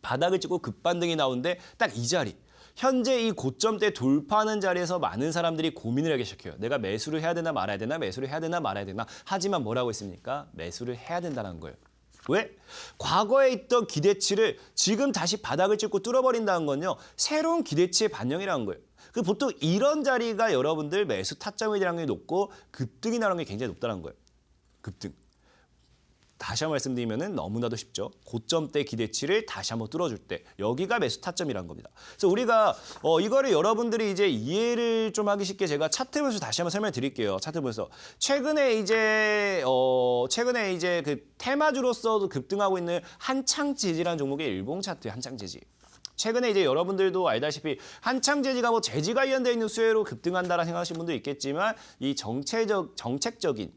바닥을 찍고 급반등이 나오는데 딱 이 자리. 현재 이 고점대 돌파하는 자리에서 많은 사람들이 고민을 하기 시작해요. 내가 매수를 해야 되나 말아야 되나, 매수를 해야 되나 말아야 되나. 하지만 뭐라고 했습니까? 매수를 해야 된다는 거예요. 왜? 과거에 있던 기대치를 지금 다시 바닥을 찍고 뚫어버린다는 건요. 새로운 기대치의 반영이라는 거예요. 보통 이런 자리가 여러분들 매수 타점이라는 게 높고 급등이 나오는 게 굉장히 높다는 거예요. 급등. 다시 한번 말씀드리면 너무나도 쉽죠. 고점대 기대치를 다시 한번 뚫어줄 때 여기가 매수 타점이라는 겁니다. 그래서 우리가 이거를 여러분들이 이제 이해를 좀 하기 쉽게 제가 차트 보면서 다시 한번 설명을 드릴게요. 차트 보면서 최근에 이제 그 테마주로서도 급등하고 있는 한창재지라는 종목의 일봉 차트예요. 한창재지. 최근에 이제 여러분들도 알다시피 한창재지가 뭐 재지 관련돼 있는 수혜로 급등한다라 생각하시는 분도 있겠지만 이 정치적인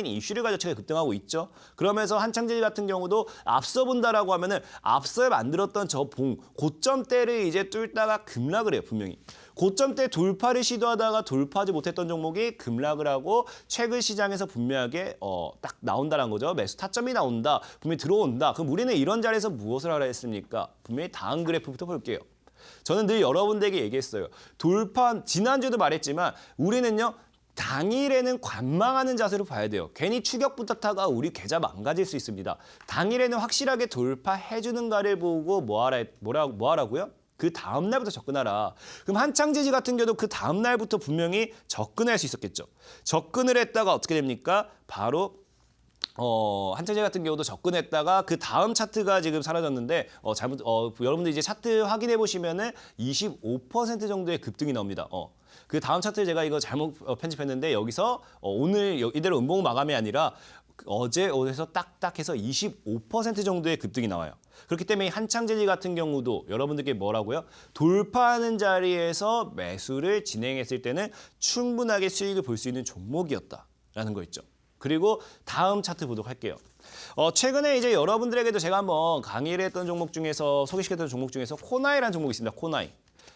이슈를 가지고 최근에 급등하고 있죠. 그러면서 한창재지 같은 경우도 앞서 본다라고 하면은 앞서 만들었던 저 고점대를 이제 뚫다가 급락을 해요, 분명히. 고점대 돌파를 시도하다가 돌파하지 못했던 종목이 급락을 하고 최근 시장에서 분명하게 딱 나온다는 거죠. 매수 타점이 나온다. 분명히 들어온다. 그럼 우리는 이런 자리에서 무엇을 하라 했습니까? 분명히 다음 그래프부터 볼게요. 저는 늘 여러분들에게 얘기했어요. 지난주에도 말했지만 우리는요. 당일에는 관망하는 자세로 봐야 돼요. 괜히 추격부터 타가 우리 계좌 망가질 수 있습니다. 당일에는 확실하게 돌파해주는가를 보고 뭐 하라고요? 그 다음 날부터 접근하라. 그럼 한창재지 같은 경우도 그 다음 날부터 분명히 접근할 수 있었겠죠. 접근을 했다가 어떻게 됩니까? 바로 한창재지 같은 경우도 접근했다가 그 다음 차트가 지금 사라졌는데 여러분들 이제 차트 확인해 보시면은 25% 정도의 급등이 나옵니다. 그 다음 차트 제가 이거 잘못 편집했는데 여기서 오늘 이대로 음봉 마감이 아니라 어제에서 딱딱해서 25% 정도의 급등이 나와요. 그렇기 때문에 한창재지 같은 경우도 여러분들께 뭐라고요? 돌파하는 자리에서 매수를 진행했을 때는 충분하게 수익을 볼 수 있는 종목이었다라는 거 있죠. 그리고 다음 차트 보도록 할게요. 최근에 이제 여러분들에게도 제가 한번 강의를 했던 종목 중에서 소개시켰던 종목 중에서 코나이라는 종목이 있습니다.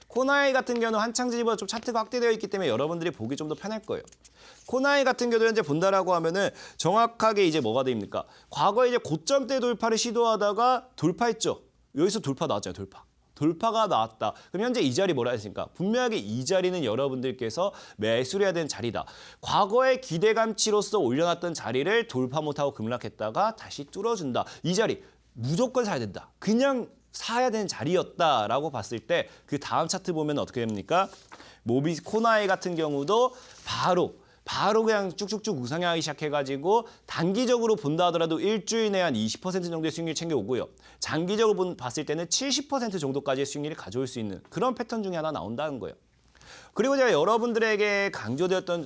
코나이 같은 경우는 한창재지보다 좀 차트가 확대되어 있기 때문에 여러분들이 보기 좀 더 편할 거예요. 코나이 같은 경우도 현재 본다라고 하면은 정확하게 이제 뭐가 됩니까? 과거에 이제 고점대 돌파를 시도하다가 돌파했죠. 여기서 돌파 나왔잖아요. 돌파가 나왔다. 그럼 현재 이 자리 뭐라 했습니까? 분명하게 이 자리는 여러분들께서 매수를 해야 되는 자리다. 과거의 기대감치로서 올려놨던 자리를 돌파 못하고 급락했다가 다시 뚫어준다. 이 자리 무조건 사야 된다. 그냥 사야 되는 자리였다라고 봤을 때 그 다음 차트 보면 어떻게 됩니까? 코나이 같은 경우도 바로 그냥 쭉쭉쭉 우상향하기 시작해가지고 단기적으로 본다 하더라도 일주일 내에 한 20% 정도의 수익률 챙겨오고요. 장기적으로 봤을 때는 70% 정도까지의 수익률을 가져올 수 있는 그런 패턴 중에 하나 나온다는 거예요. 그리고 제가 여러분들에게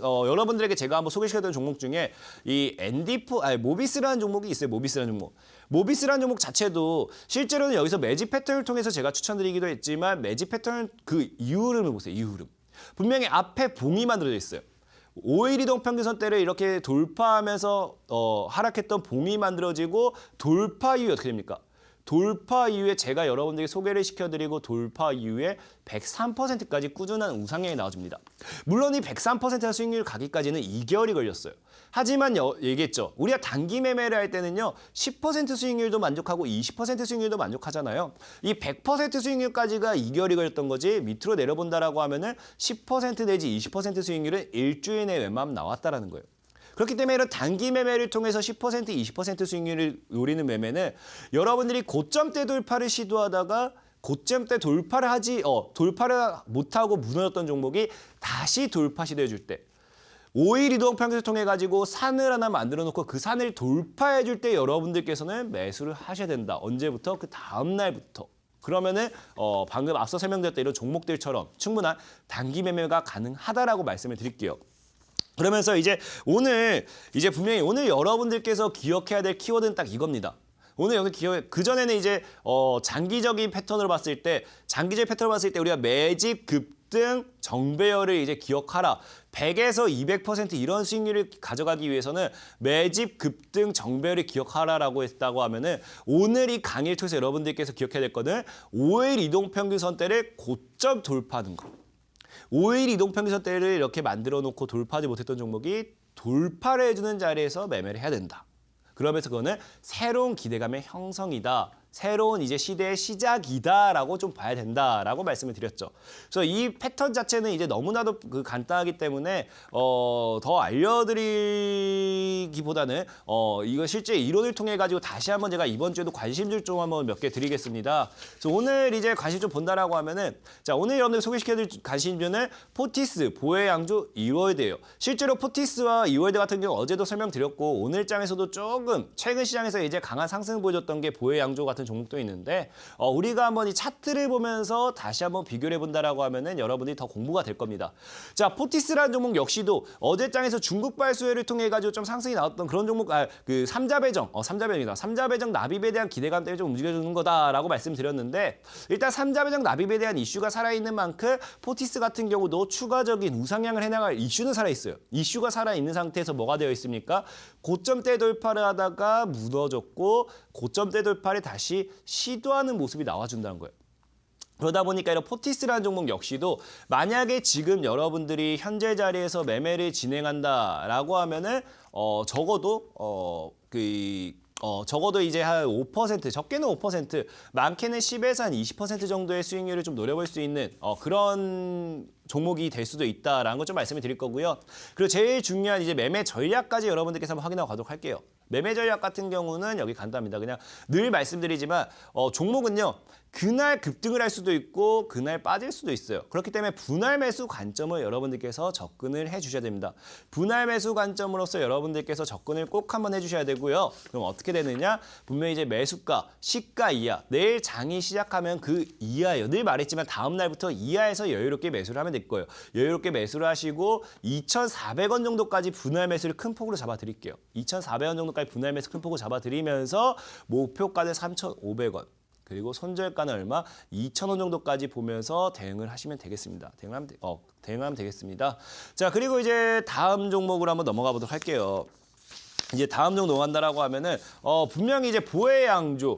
여러분들에게 제가 한번 소개시켰던 종목 중에 이 모비스라는 종목이 있어요. 모비스라는 종목 자체도 실제로는 여기서 매집 패턴을 통해서 제가 추천드리기도 했지만 매집 패턴 그 이유를 보세요. 이유를. 분명히 앞에 봉이 만들어져 있어요. 5일 이동 평균선대를 이렇게 돌파하면서 하락했던 봉이 만들어지고 돌파 이후에 어떻게 됩니까? 돌파 이후에 제가 여러분들에게 소개를 시켜드리고 돌파 이후에 103%까지 꾸준한 우상향이 나와줍니다. 물론 이 103%의 수익률 가기까지는 2개월이 걸렸어요. 하지만 얘기했죠. 우리가 단기 매매를 할 때는요. 10% 수익률도 만족하고 20% 수익률도 만족하잖아요. 이 100% 수익률까지가 2개월이 걸렸던 거지 밑으로 내려본다라고 하면은 10% 내지 20% 수익률은 일주일 내에 웬만하면 나왔다라는 거예요. 그렇기 때문에 이런 단기 매매를 통해서 10%, 20% 수익률을 노리는 매매는 여러분들이 고점대 돌파를 시도하다가 고점대 돌파를 못하고 무너졌던 종목이 다시 돌파 시도해줄 때 5일 이동 평균을 통해 가지고 산을 하나 만들어 놓고 그 산을 돌파해 줄 때 여러분들께서는 매수를 하셔야 된다. 언제부터? 그 다음 날부터. 그러면은 방금 앞서 설명드렸던 이런 종목들처럼 충분한 단기 매매가 가능하다라고 말씀을 드릴게요. 그러면서 분명히 오늘 여러분들께서 기억해야 될 키워드는 딱 이겁니다. 오늘 여기 그전에는 이제 장기적인 패턴으로 봤을 때 우리가 매집 급등 정배열을 이제 기억하라. 100에서 200% 이런 수익률을 가져가기 위해서는 매집 급등 정배열을 기억하라라고 했다고 하면은 오늘 이 강의를 통해서 여러분들께서 기억해야 될 거는 5일 이동평균선대를 고점 돌파하는 거. 5일 이동평균선대를 이렇게 만들어 놓고 돌파하지 못했던 종목이 돌파를 해주는 자리에서 매매를 해야 된다. 그러면서 그거는 새로운 기대감의 형성이다. 새로운 이제 시대의 시작이다라고 좀 봐야 된다라고 말씀을 드렸죠. 그래서 이 패턴 자체는 이제 너무나도 간단하기 때문에 더 알려드리기보다는 이거 실제 이론을 통해 가지고 다시 한번 제가 이번 주에도 관심줄 좀 한번 몇 개 드리겠습니다. 그래서 오늘 이제 관심 좀 본다라고 하면은 자 오늘 여러분들 소개시켜드릴 관심주는 포티스 보혜양조 이월드예요. 실제로 포티스와 이월드 같은 경우 어제도 설명드렸고 오늘 장에서도 조금 최근 시장에서 이제 강한 상승을 보여줬던 게 보혜양조 같은 종목도 있는데 우리가 한번 이 차트를 보면서 다시 한번 비교를 해본다라고 하면은 여러분들이 더 공부가 될 겁니다. 자, 포티스라는 종목 역시도 어제장에서 중국발 수혜를 통해 가지고 좀 상승이 나왔던 그런 종목, 그 삼자배정 납입에 대한 기대감 때문에 좀 움직여주는 거다라고 말씀드렸는데 일단 삼자배정 납입에 대한 이슈가 살아있는 만큼 포티스 같은 경우도 추가적인 우상향을 해나갈 이슈는 살아있어요. 이슈가 살아있는 상태에서 뭐가 되어 있습니까? 고점대 돌파를 하다가 무너졌고 고점대 돌파를 다시 시도하는 모습이 나와준다는 거예요. 그러다 보니까 이런 포티스라는 종목 역시도 만약에 지금 여러분들이 현재 자리에서 매매를 진행한다라고 하면은 적어도 이제 한 5%, 적게는 5%, 많게는 10에서 한 20% 정도의 수익률을 좀 노려볼 수 있는 그런 종목이 될 수도 있다라는 걸 좀 말씀을 드릴 거고요. 그리고 제일 중요한 이제 매매 전략까지 여러분들께서 한번 확인하고 가도록 할게요. 매매 전략 같은 경우는 여기 간단합니다. 그냥 늘 말씀드리지만 종목은요. 그날 급등을 할 수도 있고 그날 빠질 수도 있어요. 그렇기 때문에 분할 매수 관점을 여러분들께서 접근을 해주셔야 됩니다. 분할 매수 관점으로서 여러분들께서 접근을 꼭 한번 해주셔야 되고요. 그럼 어떻게 되느냐? 분명히 이제 매수가, 시가 이하, 내일 장이 시작하면 그 이하예요. 늘 말했지만 다음 날부터 이하에서 여유롭게 매수를 하면 될 거예요. 여유롭게 매수를 하시고 2,400원 정도까지 분할 매수를 큰 폭으로 잡아드릴게요. 2,400원 정도까지 분할 매수 큰 폭으로 잡아드리면서 목표가는 3,500원. 그리고 손절가는 얼마? 2,000원 정도까지 보면서 대응을 하시면 되겠습니다. 대응하면 되겠습니다. 자, 그리고 이제 다음 종목으로 한번 넘어가 보도록 할게요. 이제 다음 종목 넘어간다라고 하면은 분명히 이제 보혜양조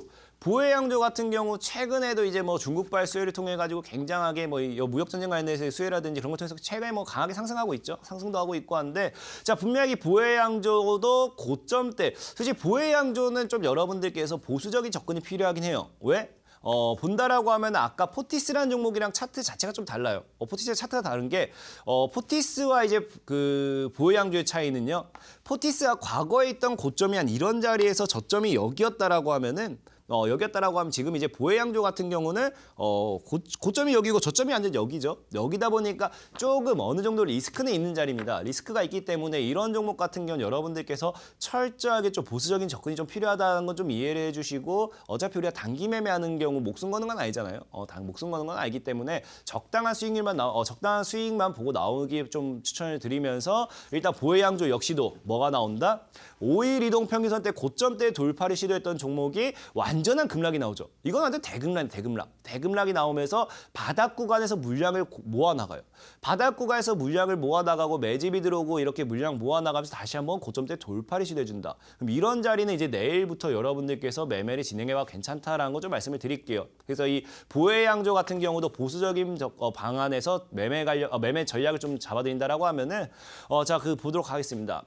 같은 경우 최근에도 이제 뭐 중국발 수혜를 통해 가지고 굉장하게 뭐 무역 전쟁 관련해서 수혜라든지 그런 것 통해서 최근에 뭐 강하게 상승하고 있죠. 상승도 하고 있고 한데 자 분명히 보혜양조도 고점대. 솔직히 보혜양조는 좀 여러분들께서 보수적인 접근이 필요하긴 해요. 왜? 본다라고 하면 아까 포티스라는 종목이랑 차트 자체가 좀 달라요. 포티스의 차트가 다른 게 포티스와 이제 그 보혜양조의 차이는요. 포티스가 과거에 있던 고점이 한 이런 자리에서 저점이 여기였다라고 하면은 여기였다라고 하면 지금 이제 보혜양조 같은 경우는 고점이 여기고 저점이 완전 여기죠. 여기다 보니까 조금 어느 정도 리스크는 있는 자리입니다. 리스크가 있기 때문에 이런 종목 같은 경우는 여러분들께서 철저하게 좀 보수적인 접근이 좀 필요하다는 건 좀 이해를 해주시고 어차피 우리가 단기 매매하는 경우 목숨 거는 건 아니잖아요. 목숨 거는 건 아니기 때문에 적당한 수익만 보고 나오기 좀 추천을 드리면서 일단 보혜양조 역시도 뭐가 나온다? 5일 이동 평균선 때 고점대 돌파를 시도했던 종목이 완전한 급락이 나오죠. 이건 완전 대급락이 나오면서 바닥 구간에서 물량을 모아나가요. 바닥 구간에서 물량을 모아나가고 매집이 들어오고 이렇게 물량 모아나가면서 다시 한번 고점대 돌파를 시도해준다. 그럼 이런 자리는 이제 내일부터 여러분들께서 매매를 진행해봐 괜찮다라는 거 좀 말씀을 드릴게요. 그래서 이 보혜양조 같은 경우도 보수적인 방안에서 매매 전략을 좀 잡아드린다라고 하면은 자, 보도록 하겠습니다.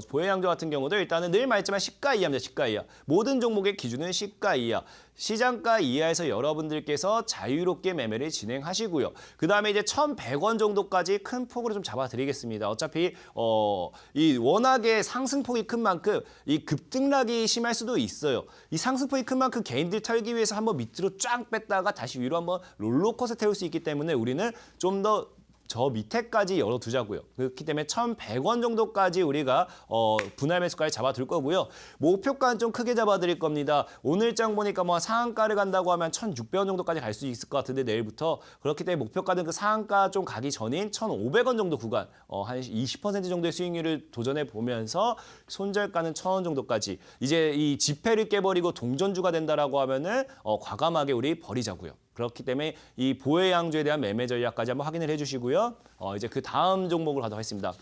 보혜양조 같은 경우도 일단은 늘 말했지만 시가 이하입니다. 시가 이하. 모든 종목의 기준은 시가 이하. 시장가 이하에서 여러분들께서 자유롭게 매매를 진행하시고요. 그다음에 이제 1,100원 정도까지 큰 폭으로 좀 잡아드리겠습니다. 어차피 이 워낙에 상승폭이 큰 만큼 이 급등락이 심할 수도 있어요. 이 상승폭이 큰 만큼 개인들 털기 위해서 한번 밑으로 쫙 뺐다가 다시 위로 한번 롤러코스터 태울 수 있기 때문에 우리는 좀 더 저 밑에까지 열어두자고요. 그렇기 때문에 1,100원 정도까지 우리가 분할 매수가를 잡아둘 거고요. 목표가는 좀 크게 잡아드릴 겁니다. 오늘장 보니까 뭐 상한가를 간다고 하면 1,600원 정도까지 갈 수 있을 것 같은데 내일부터. 그렇기 때문에 목표가는 그 상한가 좀 가기 전인 1,500원 정도 구간, 한 20% 정도의 수익률을 도전해 보면서 손절가는 1,000원 정도까지. 이제 이 지폐를 깨버리고 동전주가 된다라고 하면은 과감하게 우리 버리자고요. 그렇기 때문에 이 보혜양조에 대한 매매 전략까지 한번 확인을 해주시고요. 이제 그 다음 종목을 가도록 하겠습니다.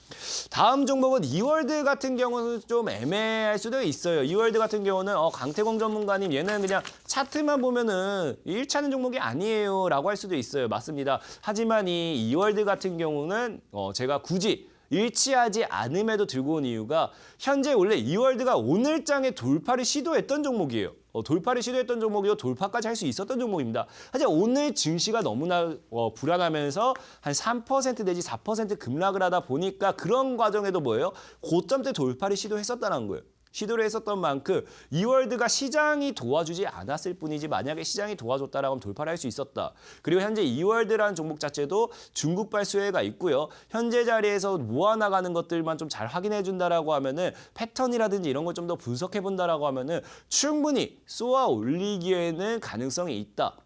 다음 종목은 이월드 같은 경우는 좀 애매할 수도 있어요. 이월드 같은 경우는 강태공 전문가님 얘는 그냥 차트만 보면은 1차는 종목이 아니에요 라고 할 수도 있어요. 맞습니다. 하지만 이 이월드 같은 경우는 제가 굳이 일치하지 않음에도 들고 온 이유가 현재 원래 이월드가 오늘장에 돌파를 시도했던 종목이에요. 돌파를 시도했던 종목이고 돌파까지 할 수 있었던 종목입니다. 하지만 오늘 증시가 너무나 불안하면서 한 3% 내지 4% 급락을 하다 보니까 그런 과정에도 뭐예요? 고점대 돌파를 시도했었다는 거예요. 시도를 했었던 만큼 이월드가 시장이 도와주지 않았을 뿐이지 만약에 시장이 도와줬다라고 하면 돌파를 할 수 있었다. 그리고 현재 이월드라는 종목 자체도 중국발 수혜가 있고요. 현재 자리에서 모아나가는 것들만 좀 잘 확인해 준다라고 하면은 패턴이라든지 이런 걸 좀 더 분석해 본다라고 하면은 충분히 쏘아 올리기에는 가능성이 있다.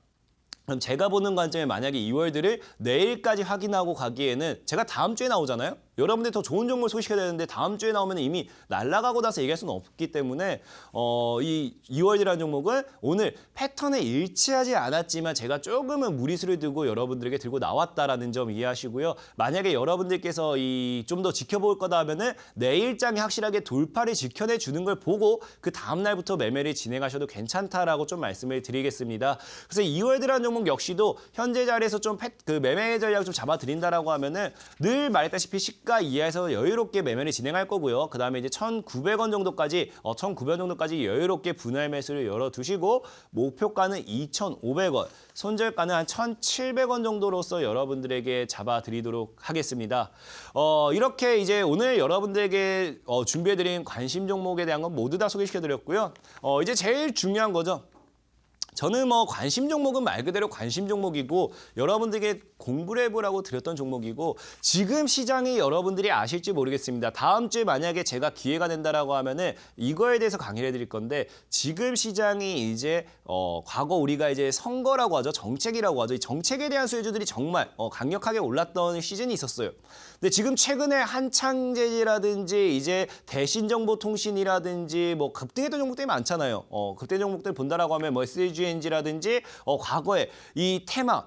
그럼 제가 보는 관점에 만약에 이월드를 내일까지 확인하고 가기에는 제가 다음 주에 나오잖아요. 여러분들 더 좋은 정보를 소개시켜야 되는데 다음 주에 나오면 이미 날아가고 나서 얘기할 수는 없기 때문에 이 이월드라는 종목은 오늘 패턴에 일치하지 않았지만 제가 조금은 무리수를 두고 여러분들에게 들고 나왔다라는 점 이해하시고요. 만약에 여러분들께서 좀 더 지켜볼 거다 하면은 내일장에 확실하게 돌파를 지켜내 주는 걸 보고 그 다음 날부터 매매를 진행하셔도 괜찮다라고 좀 말씀을 드리겠습니다. 그래서 이월드라는 종목 역시도 현재 자리에서 좀 매매 전략을 좀 잡아드린다라고 하면은 늘 말했다시피 시가 이하에서 여유롭게 매매를 진행할 거고요. 그 다음에 이제 1,900원 정도까지, 1,900원 정도까지 여유롭게 분할 매수를 열어두시고 목표가는 2,500원, 손절가는 한 1,700원 정도로서 여러분들에게 잡아드리도록 하겠습니다. 이렇게 이제 오늘 여러분들에게 준비해드린 관심 종목에 대한 건 모두 다 소개시켜드렸고요. 이제 제일 중요한 거죠. 저는 관심 종목은 말 그대로 관심 종목이고 여러분들에게 공부를 해보라고 드렸던 종목이고 지금 시장이 여러분들이 아실지 모르겠습니다. 다음 주에 만약에 제가 기회가 된다라고 하면은 이거에 대해서 강의를 해드릴 건데 지금 시장이 이제 과거 우리가 이제 선거라고 하죠. 정책이라고 하죠. 이 정책에 대한 수혜주들이 정말 강력하게 올랐던 시즌이 있었어요. 근데 지금 최근에 한창제지라든지 이제 대신정보통신이라든지 급등했던 종목들이 많잖아요. 그때 종목들 본다라고 하면 SGNG라든지 과거에 이 테마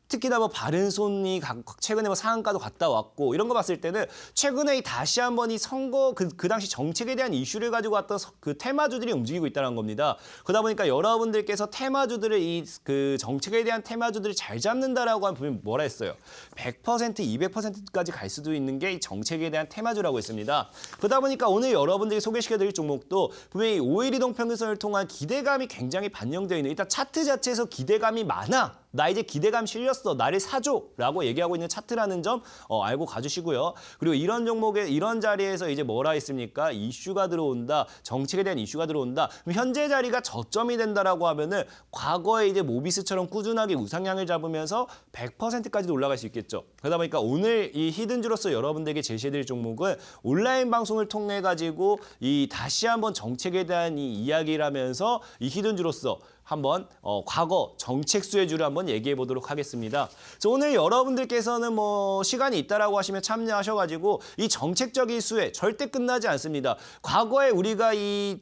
특히나 바른손이 최근에 상한가도 갔다 왔고 이런 거 봤을 때는 최근에 다시 한번 이 선거 그 당시 정책에 대한 이슈를 가지고 왔던 그 테마주들이 움직이고 있다는 겁니다. 그러다 보니까 여러분들께서 테마주들을 그 정책에 대한 테마주들을 잘 잡는다라고 하면 분명히 뭐라 했어요? 100%, 200%까지 갈 수도 있는 게 이 정책에 대한 테마주라고 했습니다. 그러다 보니까 오늘 여러분들이 소개시켜드릴 종목도 분명히 5일 이동 평균선을 통한 기대감이 굉장히 반영되어 있는 일단 차트 자체에서 기대감이 많아. 나 이제 기대감 실렸어. 나를 사줘. 라고 얘기하고 있는 차트라는 점 알고 가주시고요. 그리고 이런 종목에 이런 자리에서 이제 뭐라 했습니까? 이슈가 들어온다. 정책에 대한 이슈가 들어온다. 그럼 현재 자리가 저점이 된다라고 하면은 과거에 이제 모비스처럼 꾸준하게 우상향을 잡으면서 100%까지도 올라갈 수 있겠죠. 그러다 보니까 오늘 이 히든주로서 여러분들에게 제시해드릴 종목은 온라인 방송을 통해 가지고 이 다시 한번 정책에 대한 이 이야기를 하면서 이 히든주로서 한번 과거 정책 수혜주를 한번 얘기해 보도록 하겠습니다. 그래서 오늘 여러분들께서는 뭐 시간이 있다라고 하시면 참여하셔가지고 이 정책적인 수혜 절대 끝나지 않습니다. 과거에 우리가 이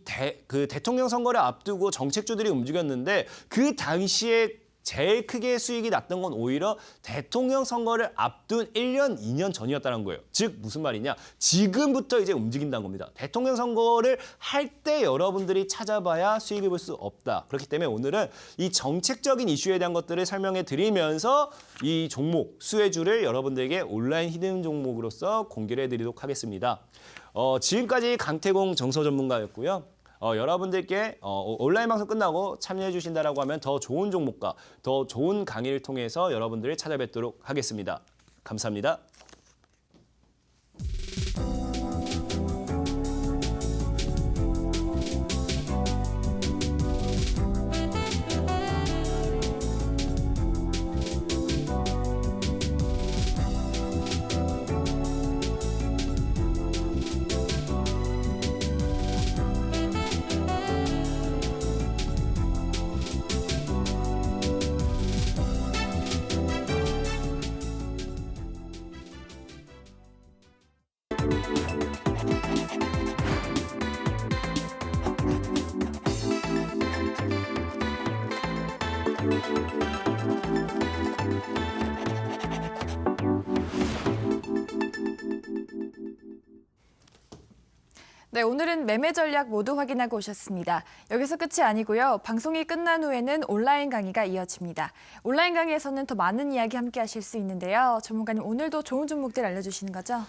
대통령 선거를 앞두고 정책주들이 움직였는데 그 당시에 제일 크게 수익이 났던 건 오히려 대통령 선거를 앞둔 1년, 2년 전이었다는 거예요. 즉 무슨 말이냐? 지금부터 이제 움직인다는 겁니다. 대통령 선거를 할 때 여러분들이 찾아봐야 수익을 볼 수 없다. 그렇기 때문에 오늘은 이 정책적인 이슈에 대한 것들을 설명해 드리면서 이 종목, 수혜주를 여러분들에게 온라인 히든 종목으로서 공개를 해드리도록 하겠습니다. 지금까지 강태공 정서 전문가였고요. 여러분들께 온라인 방송 끝나고 참여해 주신다라고 하면 더 좋은 종목과 더 좋은 강의를 통해서 여러분들을 찾아뵙도록 하겠습니다. 감사합니다. 네, 오늘은 매매 전략 모두 확인하고 오셨습니다. 여기서 끝이 아니고요. 방송이 끝난 후에는 온라인 강의가 이어집니다. 온라인 강의에서는 더 많은 이야기 함께 하실 수 있는데요. 전문가님, 오늘도 좋은 종목들 알려주시는 거죠?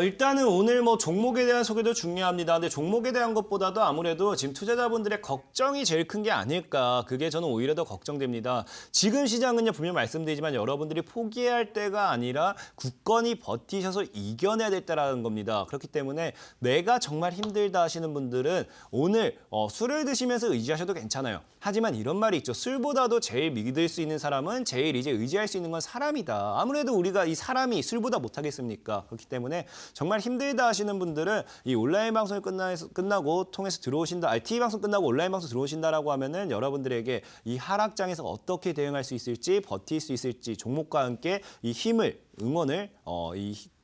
일단은 오늘 뭐 종목에 대한 소개도 중요합니다. 근데 종목에 대한 것보다도 아무래도 지금 투자자분들의 걱정이 제일 큰 게 아닐까. 그게 저는 오히려 더 걱정됩니다. 지금 시장은요, 분명 말씀드리지만 여러분들이 포기할 때가 아니라 굳건히 버티셔서 이겨내야 될 때라는 겁니다. 그렇기 때문에 내가 정말 힘들다 하시는 분들은 오늘 술을 드시면서 의지하셔도 괜찮아요. 하지만 이런 말이 있죠. 술보다도 제일 믿을 수 있는 사람은 제일 이제 의지할 수 있는 건 사람이다. 아무래도 우리가 이 사람이 술보다 못하겠습니까? 그렇기 때문에 정말 힘들다 하시는 분들은 이 온라인 방송이 끝나고 통해서 들어오신다, TV 방송 끝나고 온라인 방송 들어오신다라고 하면은 여러분들에게 이 하락장에서 어떻게 대응할 수 있을지, 버틸 수 있을지 종목과 함께 이 힘을, 응원을,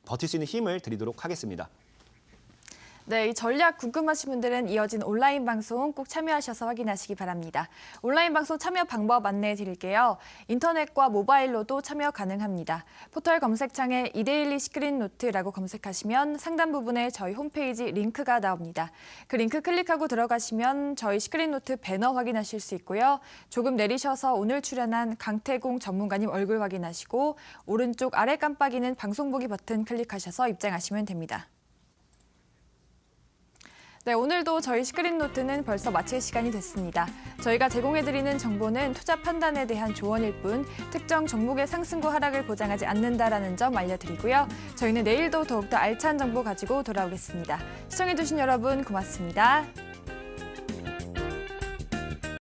버틸 수 있는 힘을 드리도록 하겠습니다. 네, 이 전략 궁금하신 분들은 이어진 온라인 방송 꼭 참여하셔서 확인하시기 바랍니다. 온라인 방송 참여 방법 안내해 드릴게요. 인터넷과 모바일로도 참여 가능합니다. 포털 검색창에 이데일리 시크릿 노트라고 검색하시면 상단 부분에 저희 홈페이지 링크가 나옵니다. 그 링크 클릭하고 들어가시면 저희 시크릿 노트 배너 확인하실 수 있고요. 조금 내리셔서 오늘 출연한 강태공 전문가님 얼굴 확인하시고 오른쪽 아래 깜빡이는 방송 보기 버튼 클릭하셔서 입장하시면 됩니다. 네, 오늘도 저희 시크릿 노트는 벌써 마칠 시간이 됐습니다. 저희가 제공해드리는 정보는 투자 판단에 대한 조언일 뿐 특정 종목의 상승과 하락을 보장하지 않는다라는 점 알려드리고요. 저희는 내일도 더욱더 알찬 정보 가지고 돌아오겠습니다. 시청해주신 여러분 고맙습니다.